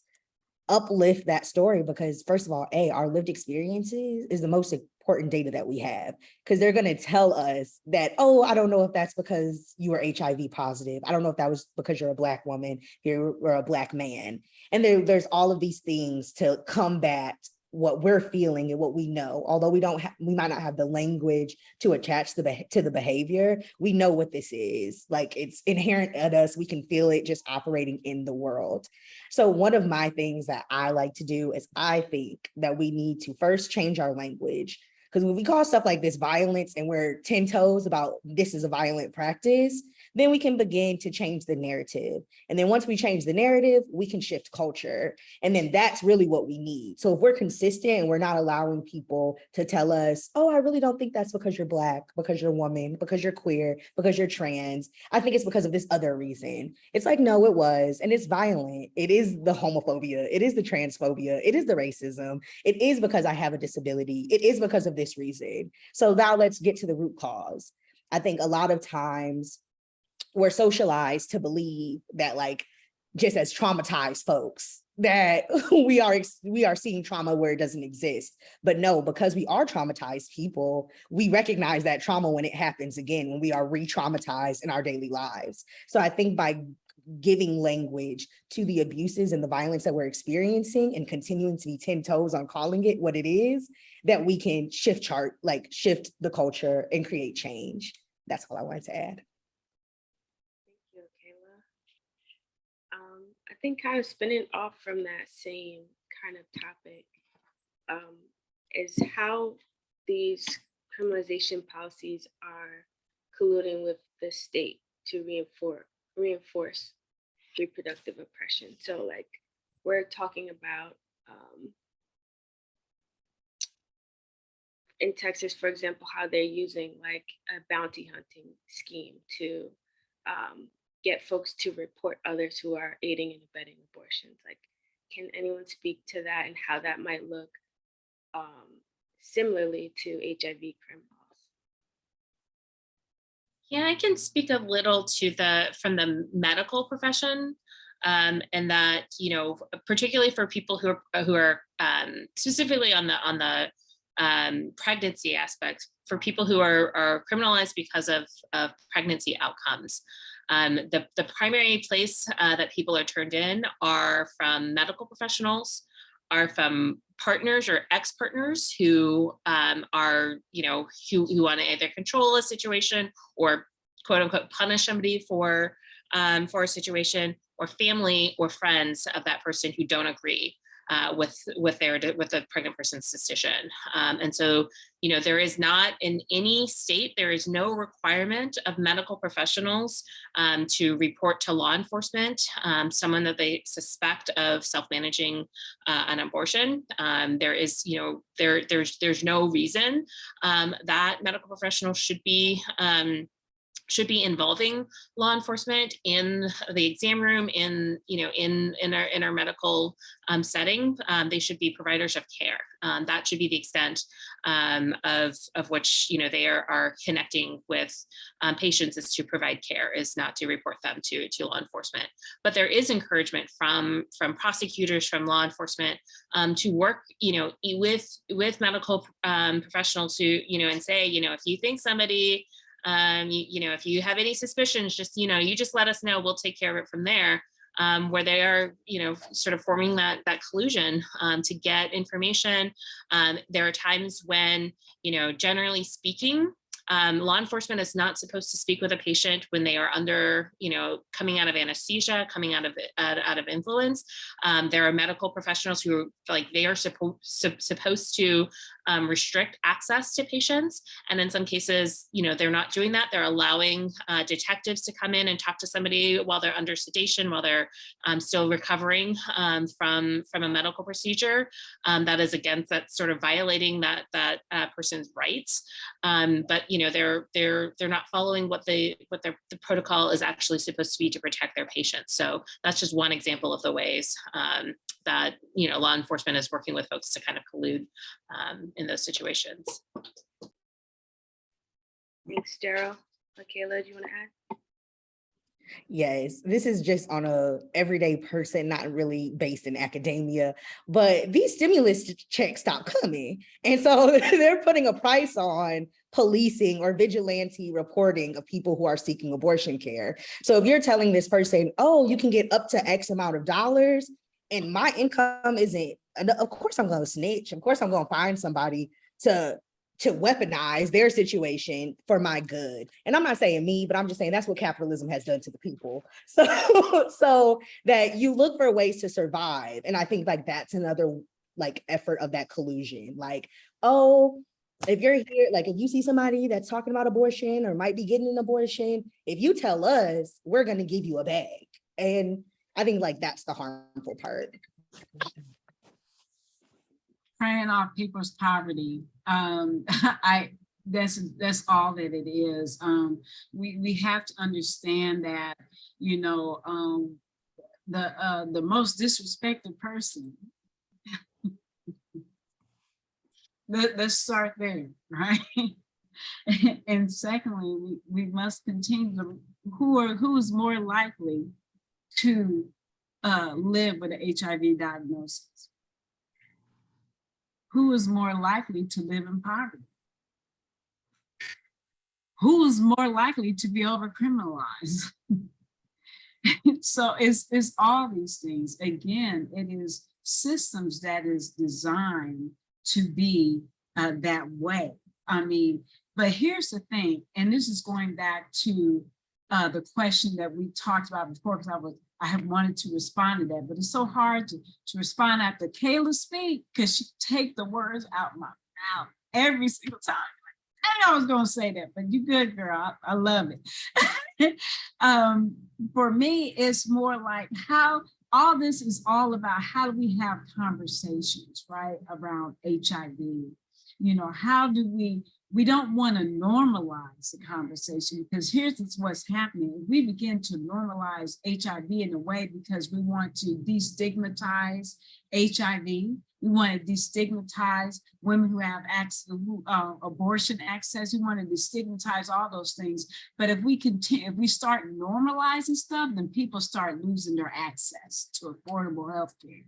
uplift that story, because first of all, our lived experiences is the most important data that we have, because they're going to tell us that, oh, I don't know if that's because you were HIV positive. I don't know if that was because you're a Black woman, you're a Black man. And there's all of these things to combat what we're feeling and what we know. Although we might not have the language to attach to the behavior, we know what this is. It's inherent at us. We can feel it just operating in the world. So one of my things that I like to do is, I think that we need to first change our language. Because when we call stuff like this violence, and we're 10 toes about this is a violent practice, then we can begin to change the narrative. And then once we change the narrative, we can shift culture. And then that's really what we need. So if we're consistent and we're not allowing people to tell us, oh, I really don't think that's because you're Black, because you're a woman, because you're queer, because you're trans. I think it's because of this other reason. It's like, no, it was. And it's violent. It is the homophobia. It is the transphobia. It is the racism. It is because I have a disability. It is because of this reason. So now let's get to the root cause. I think a lot of times we're socialized to believe that, like, just as traumatized folks, that we are seeing trauma where it doesn't exist. But no, because we are traumatized people, we recognize that trauma when it happens again, when we are re-traumatized in our daily lives. So I think by giving language to the abuses and the violence that we're experiencing and continuing to be 10 toes on calling it what it is, that we can shift the culture and create change. That's all I wanted to add. Thank you, Akayla. I think kind of spinning off from that same kind of topic is how these criminalization policies are colluding with the state to reinforce reproductive oppression. So, like, we're talking about in Texas, for example, how they're using like a bounty hunting scheme to get folks to report others who are aiding and abetting abortions. Like, can anyone speak to that and how that might look similarly to HIV criminals? Yeah, I can speak a little to from the medical profession, and that, you know, particularly for people who are specifically on the pregnancy aspect, for people who are criminalized because of pregnancy outcomes. The primary place that people are turned in are from medical professionals, are from partners or ex-partners who are, you know, who want to either control a situation or quote unquote punish somebody for a situation, or family or friends of that person who don't agree with the pregnant person's decision. And so, you know, there is not in any state, there is no requirement of medical professionals to report to law enforcement someone that they suspect of self-managing an abortion. There is, you know, there's no reason that medical professionals should be involving law enforcement in the exam room, in our medical setting. They should be providers of care. That should be the extent of which, you know, they are connecting with patients, is to provide care, is not to report them to law enforcement. But there is encouragement from prosecutors, from law enforcement, to work, you know, with medical professionals who, you know, and say, you know, if you think somebody, you know, if you have any suspicions, just, you know, you just let us know, we'll take care of it from there. Where they are, you know, sort of forming that collusion to get information. There are times when, you know, generally speaking, law enforcement is not supposed to speak with a patient when they are under, you know, coming out of anesthesia, coming out of influence. There are medical professionals who, like, they are supposed to restrict access to patients. And in some cases, you know, they're not doing that. They're allowing detectives to come in and talk to somebody while they're under sedation, while they're still recovering from a medical procedure. That is against, that sort of violating that person's rights. But, you know, they're not following what the protocol is actually supposed to be to protect their patients. So that's just one example of the ways that, you know, law enforcement is working with folks to kind of collude in those situations. Thanks, Jeryl. Akayla, do you want to add? Yes, this is just on a everyday person, not really based in academia, but these stimulus checks stop coming. And so they're putting a price on policing or vigilante reporting of people who are seeking abortion care. So if you're telling this person, oh, you can get up to X amount of dollars and my income isn't, of course I'm going to snitch. Of course I'm going to find somebody to weaponize their situation for my good. And I'm not saying me, but I'm just saying that's what capitalism has done to the people. So that you look for ways to survive. And I think like that's another like effort of that collusion. Like, oh, If you're here, like if you see somebody that's talking about abortion or might be getting an abortion, if you tell us, we're going to give you a bag. And I think like that's the harmful part. Preying off people's poverty. That's all that it is. We have to understand that, you know, the most disrespected person. Let's start there, right? And secondly, we must continue to who's more likely to live with an HIV diagnosis? Who is more likely to live in poverty? Who is more likely to be over-criminalized? So it's all these things. Again, it is systems that is designed to be that way. I mean, but here's the thing, and this is going back to the question that we talked about before, because I have wanted to respond to that, but it's so hard to respond after Akayla speak, because she take the words out my mouth every single time. I know I was gonna say that, but you good, girl. I love it. For me, it's more like how all this is all about how do we have conversations, right, around HIV? You know, how do we don't want to normalize the conversation, because here's what's happening. We begin to normalize HIV in a way because we want to destigmatize HIV. We want to destigmatize women who have abortion access. We want to destigmatize all those things. But if we continue, if we start normalizing stuff, then people start losing their access to affordable health care,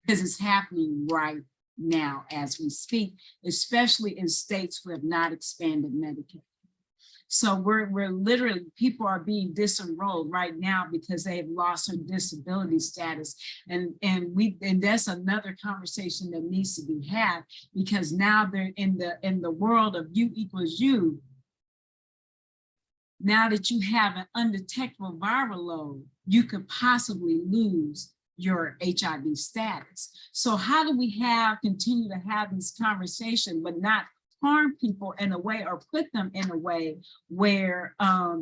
because it's happening right now as we speak, especially in states who have not expanded Medicaid. So we're literally, people are being disenrolled right now because they have lost their disability status. And that's another conversation that needs to be had, because now they're in the world of U equals U. Now that you have an undetectable viral load, you could possibly lose your HIV status. So how do we continue to have these conversations, but not harm people in a way or put them in a way where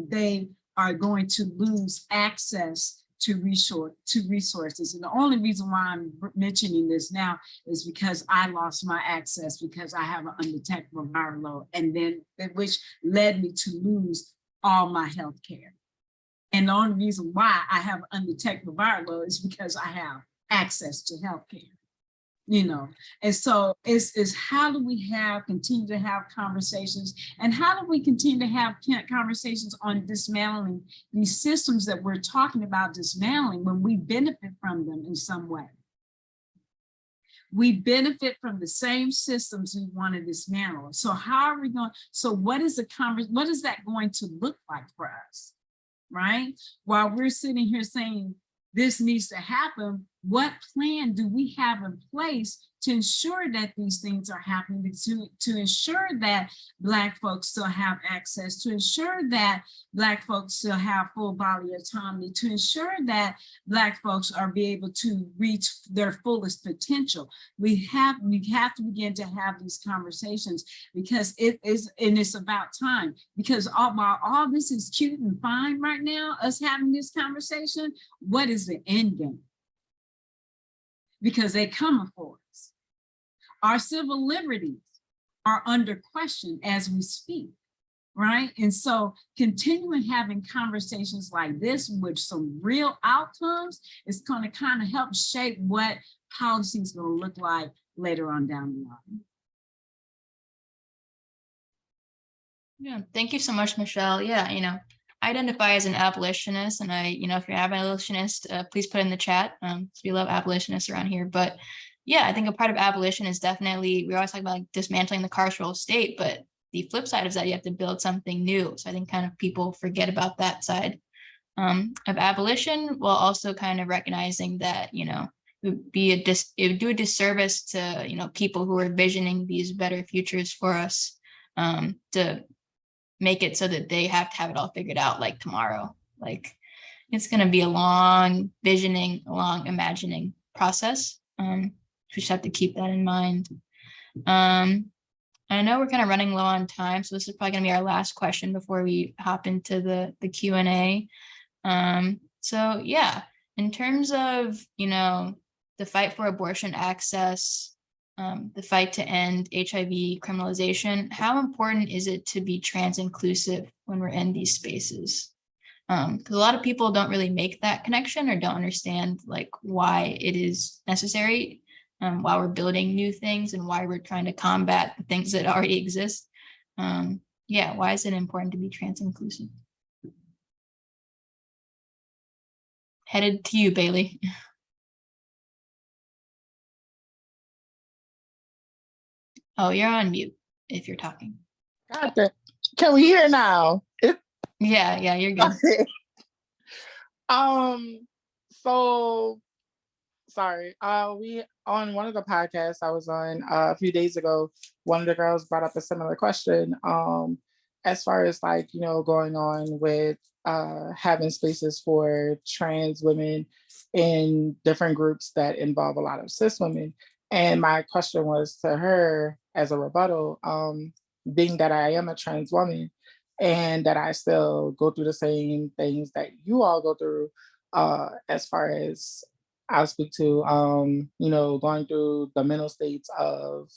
they are going to lose access to resources? And the only reason why I'm mentioning this now is because I lost my access because I have an undetectable viral load, and then which led me to lose all my health care. And the only reason why I have undetectable viral load is because I have access to healthcare, you know. And so it's how do we continue to have conversations, and how do we continue to have conversations on dismantling these systems that we're talking about dismantling when we benefit from them in some way? We benefit from the same systems we want to dismantle. So how are we going? So what is that going to look like for us? Right? While we're sitting here saying this needs to happen, what plan do we have in place to ensure that these things are happening, to ensure that Black folks still have access, to ensure that Black folks still have full bodily autonomy, to ensure that Black folks are be able to reach their fullest potential? We have to begin to have these conversations, because it's about time. Because while all this is cute and fine right now, us having this conversation, what is the end game? Because they come for us. Our civil liberties are under question as we speak, right? And so continuing having conversations like this with some real outcomes is going to kind of help shape what policy is going to look like later on down the line. Yeah, thank you so much, Michelle. Yeah, I identify as an abolitionist, and if you're an abolitionist, please put in the chat. We love abolitionists around here. But yeah, I think a part of abolition is definitely, we always talk about like dismantling the carceral state, but the flip side is that you have to build something new. So I think kind of people forget about that side of abolition, while also kind of recognizing that, it would do a disservice to, people who are visioning these better futures for us, to make it so that they have to have it all figured out like tomorrow. Like it's going to be a long visioning, a long imagining process. We just have to keep that in mind. I know we're kind of running low on time, so this is probably going to be our last question before we hop into the Q&A. So yeah, in terms of, the fight for abortion access, the fight to end HIV criminalization, how important is it to be trans inclusive when we're in these spaces? Because a lot of people don't really make that connection or don't understand like why it is necessary, while we're building new things and why we're trying to combat the things that already exist. Yeah, why is it important to be trans inclusive? Headed to you, Baile. Oh, you're on mute if you're talking. God damn. Can we hear now? Yeah, you're good. Okay. So sorry. We on one of the podcasts I was on a few days ago, one of the girls brought up a similar question. As far as like, going on with having spaces for trans women in different groups that involve a lot of cis women. And my question was to her as a rebuttal, being that I am a trans woman and that I still go through the same things that you all go through, as far as I'll speak to, going through the mental states of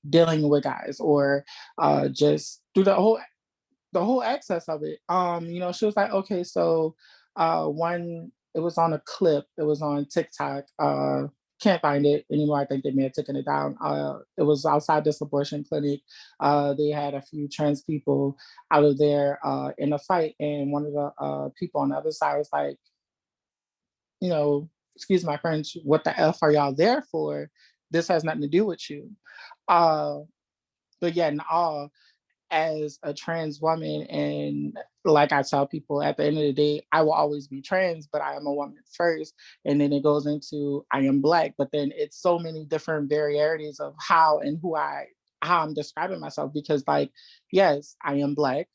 dealing with guys or just through the whole access of it. She was like, okay, so it was on a clip, it was on TikTok. Can't find it anymore. I think they may have taken it down. It was outside this abortion clinic. They had a few trans people out of there in a fight, and one of the people on the other side was like, excuse my French, what the F are y'all there for? This has nothing to do with you. But yeah, in all, as a trans woman, and like I tell people, at the end of the day, I will always be trans, but I am a woman first. And then it goes into I am Black, but then it's so many different varieties of how and how I'm describing myself, because like, yes, I am Black,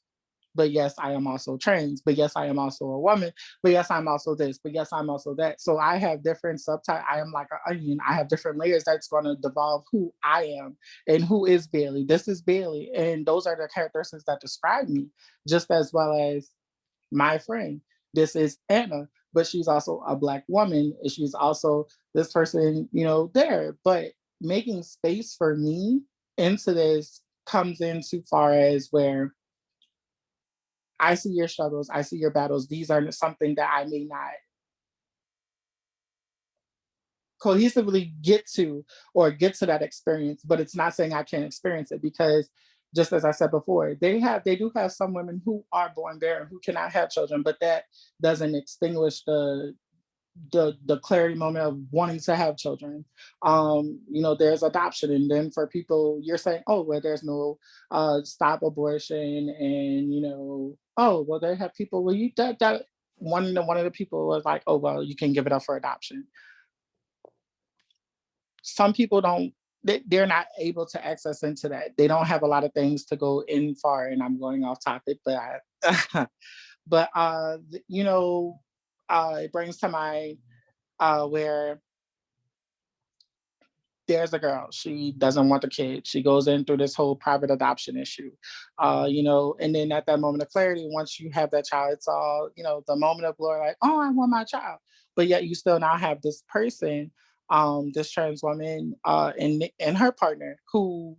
but yes, I am also trans, but yes, I am also a woman, but yes, I'm also this, but yes, I'm also that. So I have different subtypes. I am like an onion. I have different layers that's going to devolve who I am and who is Baile. This is Baile. And those are the characteristics that describe me, just as well as my friend. This is Anna, but she's also a Black woman. And she's also this person, there. But making space for me into this comes in too far as where I see your struggles, I see your battles. These are something that I may not cohesively get to or get to that experience, but it's not saying I can't experience it, because just as I said before, they do have some women who are born barren who cannot have children, but that doesn't extinguish the clarity moment of wanting to have children. There's adoption, and then for people, you're saying, oh, well, there's no stop abortion, and oh, well, they have people. Well, that one of the people was like, oh, well, you can give it up for adoption. Some people don't. They're not able to access into that. They don't have a lot of things to go in far, and I'm going off topic, but but it brings to mind where there's a girl, she doesn't want the kid. She goes in through this whole private adoption issue, and then at that moment of clarity, once you have that child, it's all, the moment of glory, like, oh, I want my child. But yet you still now have this person, this trans woman, and her partner who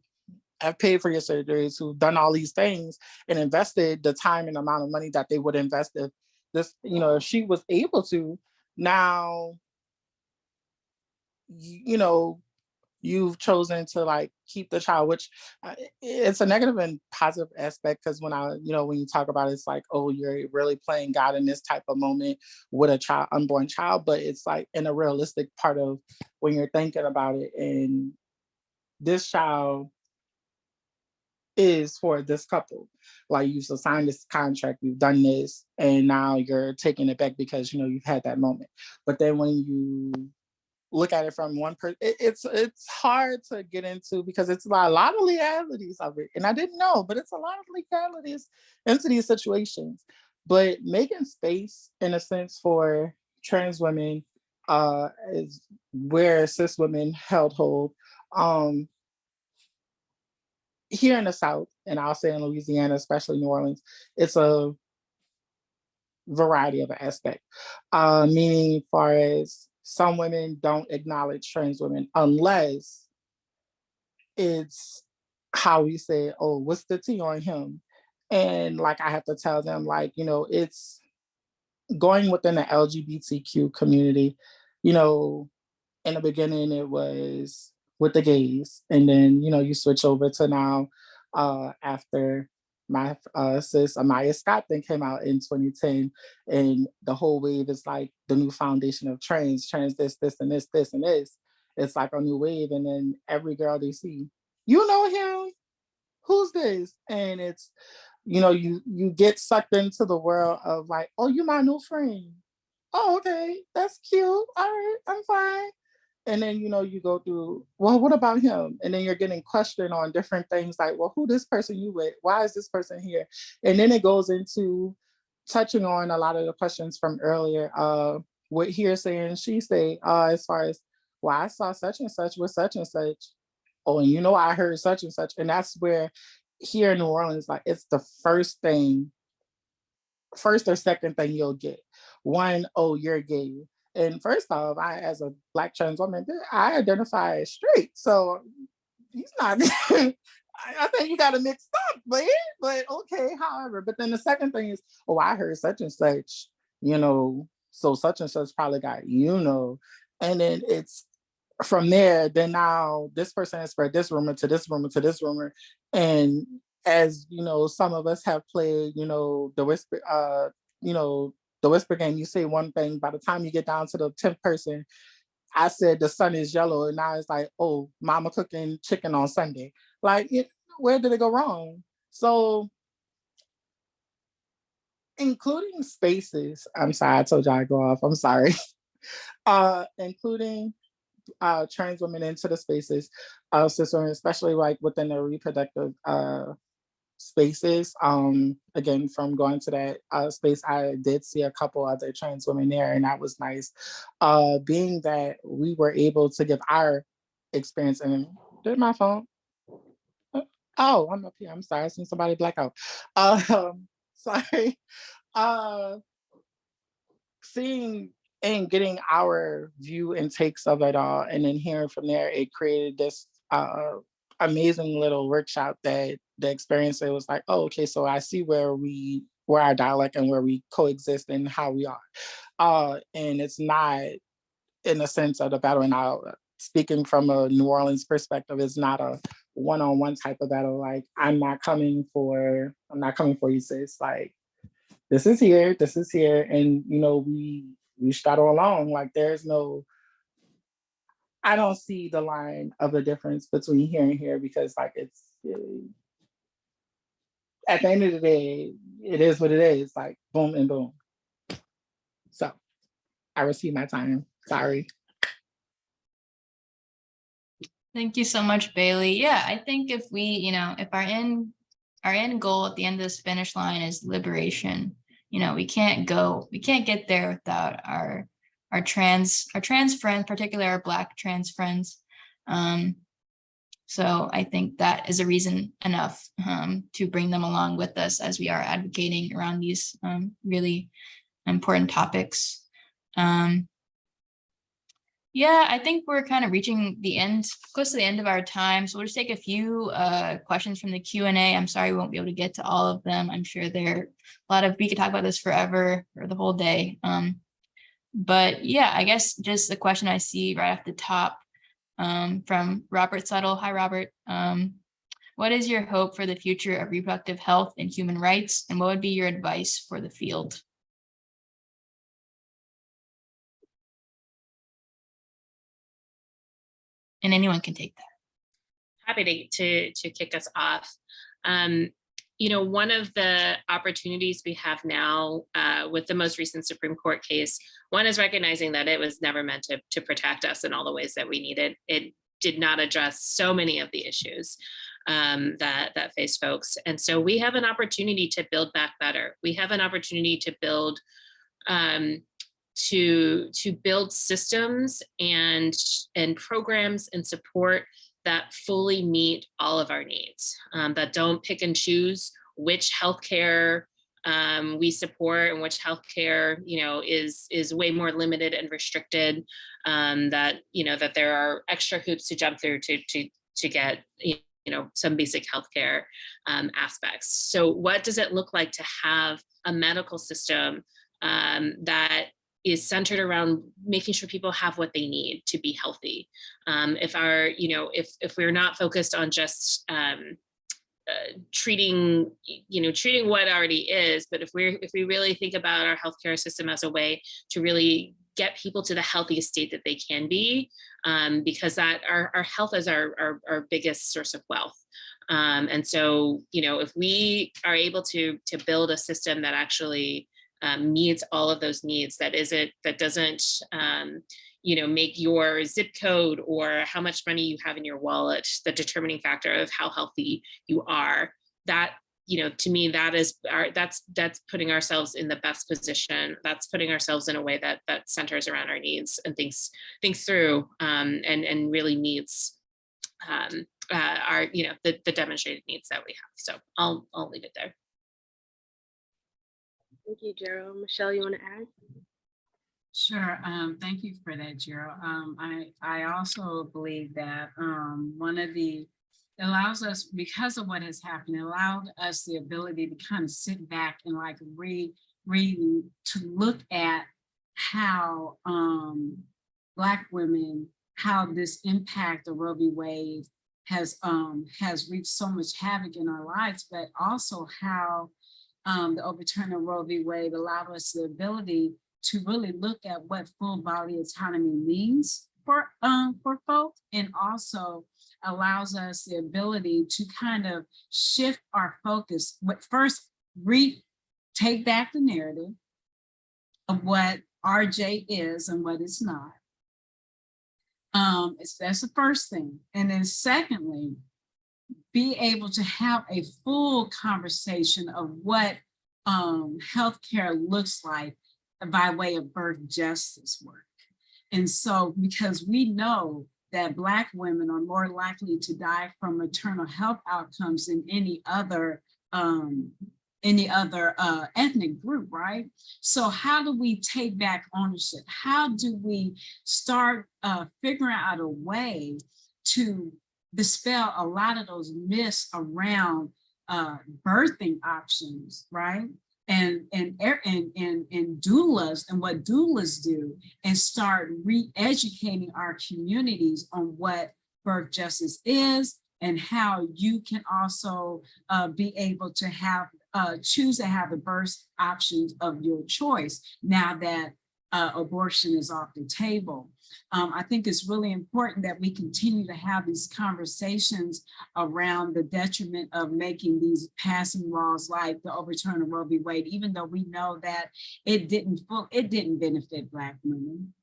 have paid for your surgeries, who've done all these things and invested the time and amount of money that they would invest if this, if she was able to. Now, you've chosen to like keep the child, which it's a negative and positive aspect, because when when you talk about it, it's like, oh, you're really playing God in this type of moment with a child, unborn child, but it's like in a realistic part of when you're thinking about it, and this child is for this couple. Like, you've signed this contract, you've done this, and now you're taking it back because you've had that moment. But then when you look at it from one person, it's hard to get into, because it's a lot of legalities of it, and I didn't know, but it's a lot of legalities into these situations. But making space, in a sense, for trans women is where cis women held hold. here in the South, and I'll say in Louisiana, especially New Orleans, it's a variety of aspect. Meaning, far as some women don't acknowledge trans women unless it's how we say, oh, what's the T on him? And like I have to tell them, like, you know, it's going within the LGBTQ community, you know, in the beginning it was with the gays, and then, you know, you switch over to now after my sis Amaya Scott thing came out in 2010, and the whole wave is like the new foundation of trans this and this and this. It's like a new wave, and then every girl they see, you know him, who's this? And it's, you know, you get sucked into the world of like, oh, you my new friend. Oh, okay, that's cute. All right, I'm fine. And then, you know, you go through, well, what about him? And then you're getting questioned on different things like, well, who this person you with? Why is this person here? And then it goes into touching on a lot of the questions from earlier, what hearsay and she say, as far as, well, I saw such and such with such and such. Oh, and you know, I heard such and such. And that's where here in New Orleans, like it's the first or second thing you'll get. One, oh, you're gay. And first off, I, as a Black trans woman, I identify as straight. So he's not, I think you got to mix up, but okay, however. But then the second thing is, oh, I heard such and such, you know, so such and such probably got, you know. And then it's from there, then now this person has spread this rumor to this rumor to this rumor. And as you know, some of us have played, you know, the whisper, you know, the whisper game. You say one thing, by the time you get down to the 10th person, I said the sun is yellow, and now it's like, oh, mama cooking chicken on Sunday. Like, where did it go wrong? So, including spaces. I'm sorry, I told y'all I'd go off. I'm sorry. Including trans women into the spaces, cis women, especially like within the reproductive spaces. Again, from going to that space, I did see a couple other trans women there, and that was nice. Being that we were able to give our experience, and did my phone? Oh, I'm up here. I'm sorry. I seen somebody black out. Sorry. Seeing and getting our view and takes of it all, and then hearing from there, it created this amazing little workshop that the experience, it was like, oh, okay, so I see where our dialect and where we coexist and how we are. And it's not in the sense of the battle, and speaking from a New Orleans perspective, it's not a one-on-one type of battle. Like, I'm not coming for you, sis. Like, this is here, and you know, we straddle along. Like, there's no, I don't see the line of the difference between here and here, because like it's at the end of the day, it is what it is. Like, boom and boom. So I received my time. Sorry. Thank you so much, Baile. Yeah, I think if we, you know, if our end goal at the end of this finish line is liberation, you know, we can't get there without our trans friends, particularly our Black trans friends. So I think that is a reason enough to bring them along with us as we are advocating around these really important topics. Yeah, I think we're kind of reaching the end, close to the end of our time. So we'll just take a few questions from the Q&A. I'm sorry we won't be able to get to all of them. I'm sure we could talk about this forever or the whole day. But yeah, I guess just the question I see right off the top from Robert Settle. Hi, Robert. What is your hope for the future of reproductive health and human rights? And what would be your advice for the field? And anyone can take that. Happy to kick us off. You know, one of the opportunities we have now with the most recent Supreme Court case, one is recognizing that it was never meant to protect us in all the ways that we needed. It did not address so many of the issues that face folks. And so we have an opportunity to build back better. We have an opportunity to build to build systems and programs and support that fully meet all of our needs, that don't pick and choose which healthcare we support and which healthcare, is way more limited and restricted. That that there are extra hoops to jump through to get some basic healthcare aspects. So, what does it look like to have a medical system that is centered around making sure people have what they need to be healthy? If we're not focused on just treating what already is, but if we really think about our healthcare system as a way to really get people to the healthiest state that they can be, because that our health is our biggest source of wealth. And so, if we are able to build a system that actually meets all of those needs, that doesn't make your zip code or how much money you have in your wallet the determining factor of how healthy you are, that to me, that's putting ourselves in the best position. That's putting ourselves in a way that centers around our needs and thinks through and really meets our the demonstrated needs that we have. So I'll leave it there. Thank you, Jeryl. Michelle, you want to add? Sure. Thank you for that, Jeryl. I also believe that allows us, because of what has happened, it allowed us the ability to kind of sit back and like to look at how Black women, how this impact of Roe v. Wade has wreaked so much havoc in our lives, but also how the overturn of Roe v. Wade allowed us the ability to really look at what full bodily autonomy means for folks, and also allows us the ability to kind of shift our focus. First, take back the narrative of what RJ is and what it's not. That's the first thing. And then secondly, be able to have a full conversation of what healthcare looks like by way of birth justice work. And so, because we know that Black women are more likely to die from maternal health outcomes than any other ethnic group, right? So how do we take back ownership? How do we start figuring out a way to dispel a lot of those myths around birthing options, right? And doulas and what doulas do, and start re-educating our communities on what birth justice is and how you can also be able to have choose to have the birth options of your choice now that abortion is off the table. I think it's really important that we continue to have these conversations around the detriment of making these passing laws like the overturn of Roe v. Wade, even though we know that it didn't benefit Black women.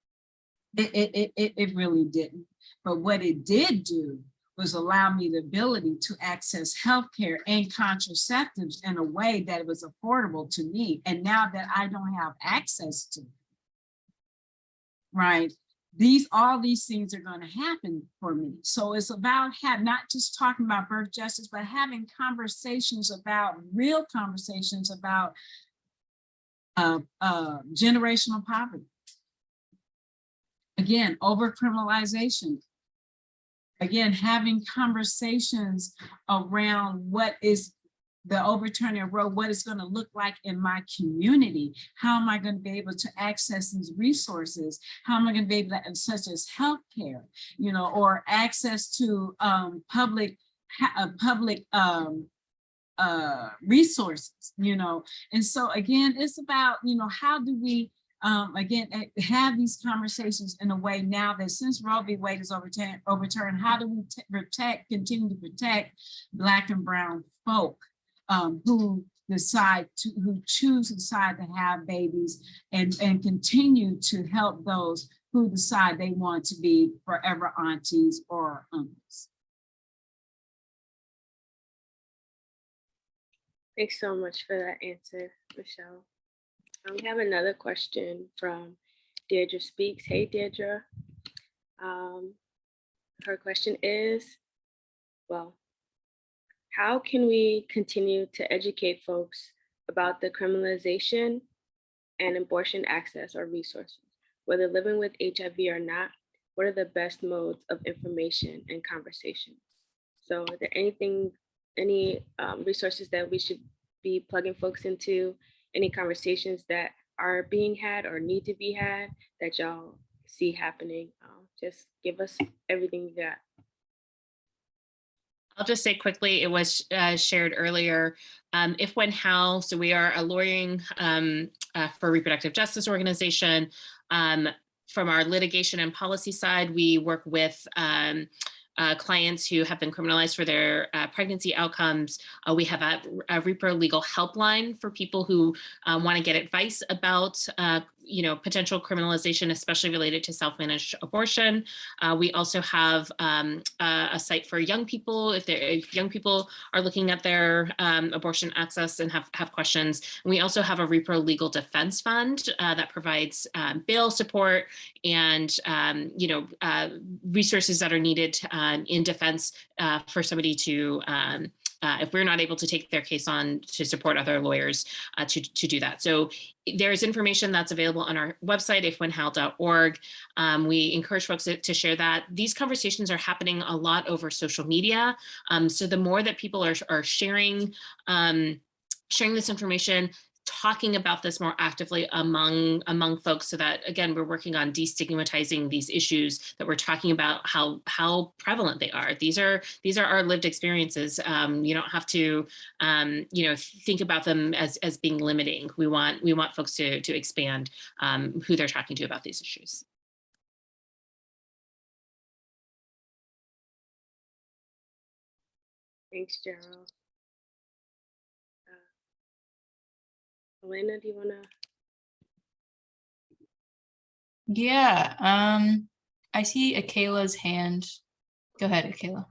It really didn't. But what it did do was allow me the ability to access healthcare and contraceptives in a way that was affordable to me. And now that I don't have access to it, right? All these things are going to happen for me. So it's about not just talking about birth justice, but having real conversations about generational poverty. Again, over-criminalization. Again, having conversations around what is the overturning of Roe, what it's going to look like in my community. How am I going to be able to access these resources? How am I going to be able to, such as healthcare, or access to public resources, And so again, it's about, how do we again, have these conversations in a way now that since Roe v. Wade is overturned, how do we continue to protect Black and brown folk who choose to decide to have babies, and continue to help those who decide they want to be forever aunties or uncles. Thanks so much for that answer, Michelle. We have another question from Deirdre speaks. Hey, Deirdre. Her question is, well, how can we continue to educate folks about the criminalization and abortion access or resources? Whether living with HIV or not, what are the best modes of information and conversation? So are there any resources that we should be plugging folks into, any conversations that are being had or need to be had that y'all see happening? Just give us everything you got. I'll just say quickly, it was shared earlier, if, when, how. So we are a lawyering for reproductive justice organization. From our litigation and policy side, we work with clients who have been criminalized for their pregnancy outcomes. We have a Repro legal helpline for people who want to get advice about potential criminalization, especially related to self-managed abortion. We also have a site for young people, if young people are looking at their abortion access and have questions. And we also have a Repro Legal Defense Fund that provides bail support and resources that are needed in defense for somebody to if we're not able to take their case on, to support other lawyers to do that. So there's information that's available on our website, ifwhenhow.org. We encourage folks to share that. These conversations are happening a lot over social media. So the more that people are sharing this information, talking about this more actively among folks, so that, again, we're working on destigmatizing these issues, that we're talking about how prevalent they are. These are our lived experiences. You don't have to think about them as being limiting. We want folks to expand who they're talking to about these issues. Thanks, Jeryl. Elena, do you want to? Yeah, I see Akayla's hand. Go ahead, Akayla.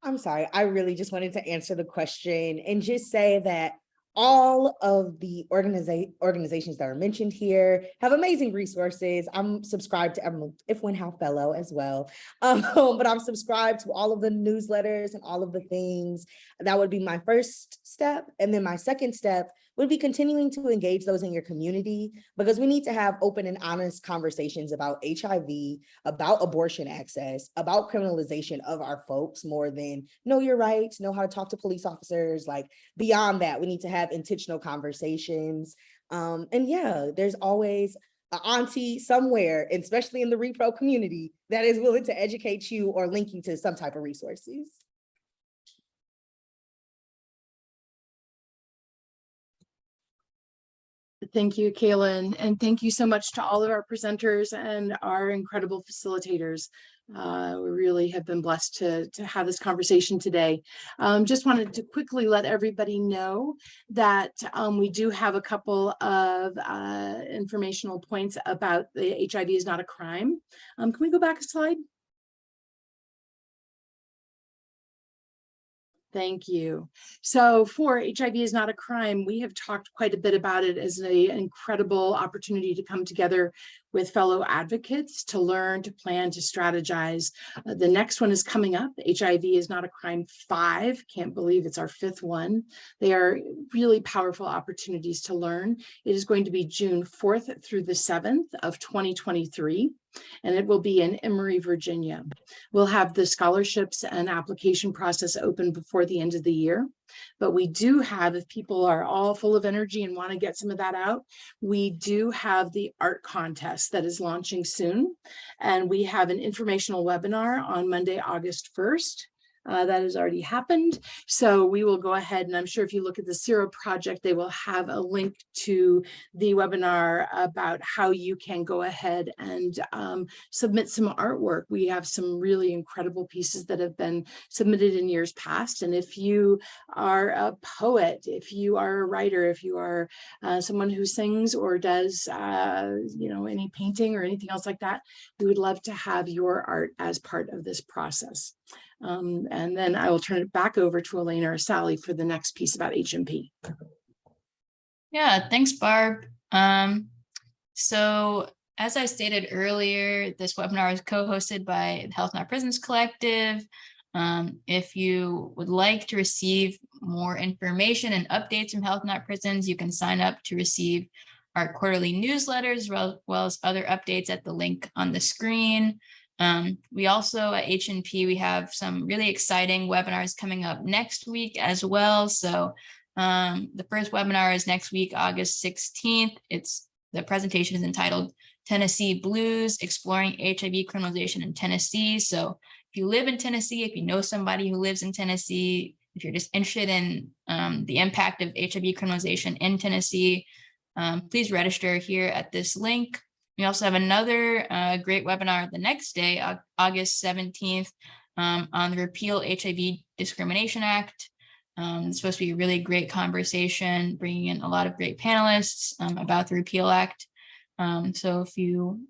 I'm sorry, I really just wanted to answer the question and just say that all of the organizations that are mentioned here have amazing resources. I'm subscribed to, I'm If When How Fellow as well, but I'm subscribed to all of the newsletters and all of the things. That would be my first step. And then my second step would be continuing to engage those in your community, because we need to have open and honest conversations about HIV, about abortion access, about criminalization of our folks, more than know your rights, know how to talk to police officers. Like, beyond that, we need to have intentional conversations. And yeah, there's always an auntie somewhere, especially in the repro community, that is willing to educate you or link you to some type of resources. Thank you, Akayla, and thank you so much to all of our presenters and our incredible facilitators. We really have been blessed to have this conversation today. Just wanted to quickly let everybody know that we do have a couple of informational points about the HIV is not a crime. Can we go back a slide? Thank you. So for HIV is not a crime, we have talked quite a bit about it as an incredible opportunity to come together with fellow advocates to learn, to plan, to strategize. The next one is coming up. HIV is not a crime 5. Can't believe it's our 5th one. They are really powerful opportunities to learn. It is going to be June 4th through the 7th of 2023. And it will be in Emory, Virginia. We'll have the scholarships and application process open before the end of the year. But we do have, if people are all full of energy and want to get some of that out, we do have the art contest that is launching soon. And we have an informational webinar on Monday, August 1st. That has already happened. So we will go ahead, and I'm sure if you look at the Zero project, they will have a link to the webinar about how you can go ahead and submit some artwork. We have some really incredible pieces that have been submitted in years past. And if you are a poet, if you are a writer, if you are someone who sings or does any painting or anything else like that, we would love to have your art as part of this process. And then I will turn it back over to Elena or Sallie for the next piece about HMP. Yeah, thanks, Barb. So as I stated earlier, this webinar is co-hosted by the Health Not Prisons Collective. If you would like to receive more information and updates from Health Not Prisons, you can sign up to receive our quarterly newsletters, as well as other updates at the link on the screen. We also at HNP, we have some really exciting webinars coming up next week as well. So the first webinar is next week, August 16th. The presentation is entitled Tennessee Blues, Exploring HIV Criminalization in Tennessee. So if you live in Tennessee, if you know somebody who lives in Tennessee, if you're just interested in the impact of HIV criminalization in Tennessee, please register here at this link. We also have another great webinar the next day, August 17th, on the Repeal HIV Discrimination Act. It's supposed to be a really great conversation, bringing in a lot of great panelists about the Repeal Act. So if you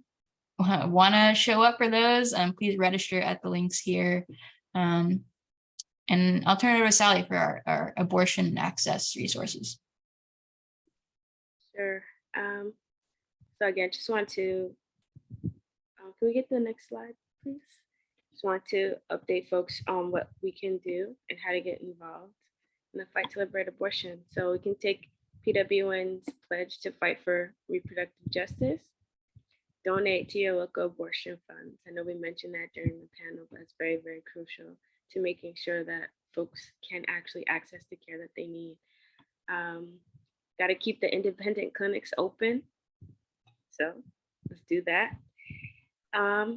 want to show up for those, please register at the links here. And I'll turn it over to Sallie for our abortion access resources. Sure. So again, just want to, can we get the next slide, please? Just want to update folks on what we can do and how to get involved in the fight to liberate abortion. So we can take PWN's pledge to fight for reproductive justice. Donate to your local abortion funds. I know we mentioned that during the panel, but it's very, very crucial to making sure that folks can actually access the care that they need. Got to keep the independent clinics open. So let's do that.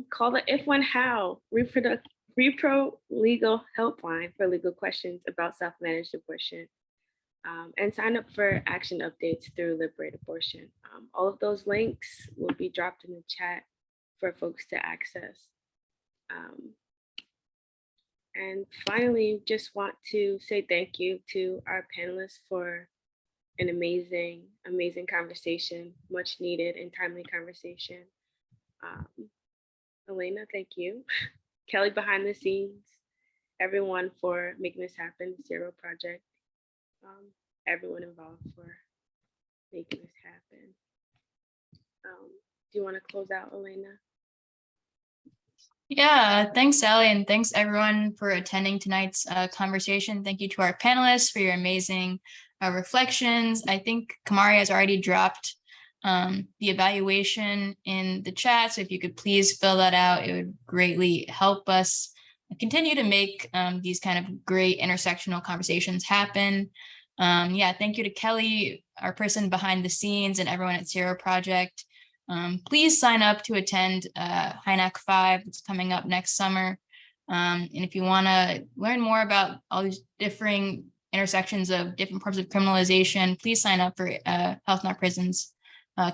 Call the If When How Repro Legal Helpline for legal questions about self-managed abortion. And sign up for action updates through Liberate Abortion. All of those links will be dropped in the chat for folks to access. And finally, just want to say thank you to our panelists for an amazing, amazing conversation, much needed and timely conversation. Elena, thank you. Kelly behind the scenes, everyone for making this happen, the Zero Project. Everyone involved for making this happen. Do you want to close out, Elena? Yeah, thanks, Sallie, and thanks everyone for attending tonight's conversation. Thank you to our panelists for your amazing reflections. I think Kamari has already dropped the evaluation in the chat, so if you could please fill that out, it would greatly help us continue to make these kind of great intersectional conversations happen. Yeah, thank you to Kelly, our person behind the scenes, and everyone at Zero Project. Please sign up to attend HINAC5 that's coming up next summer. And if you want to learn more about all these differing intersections of different forms of criminalization, please sign up for Health Not Prisons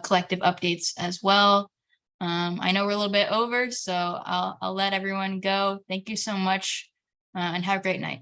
collective updates as well. I know we're a little bit over, so I'll let everyone go. Thank you so much and have a great night.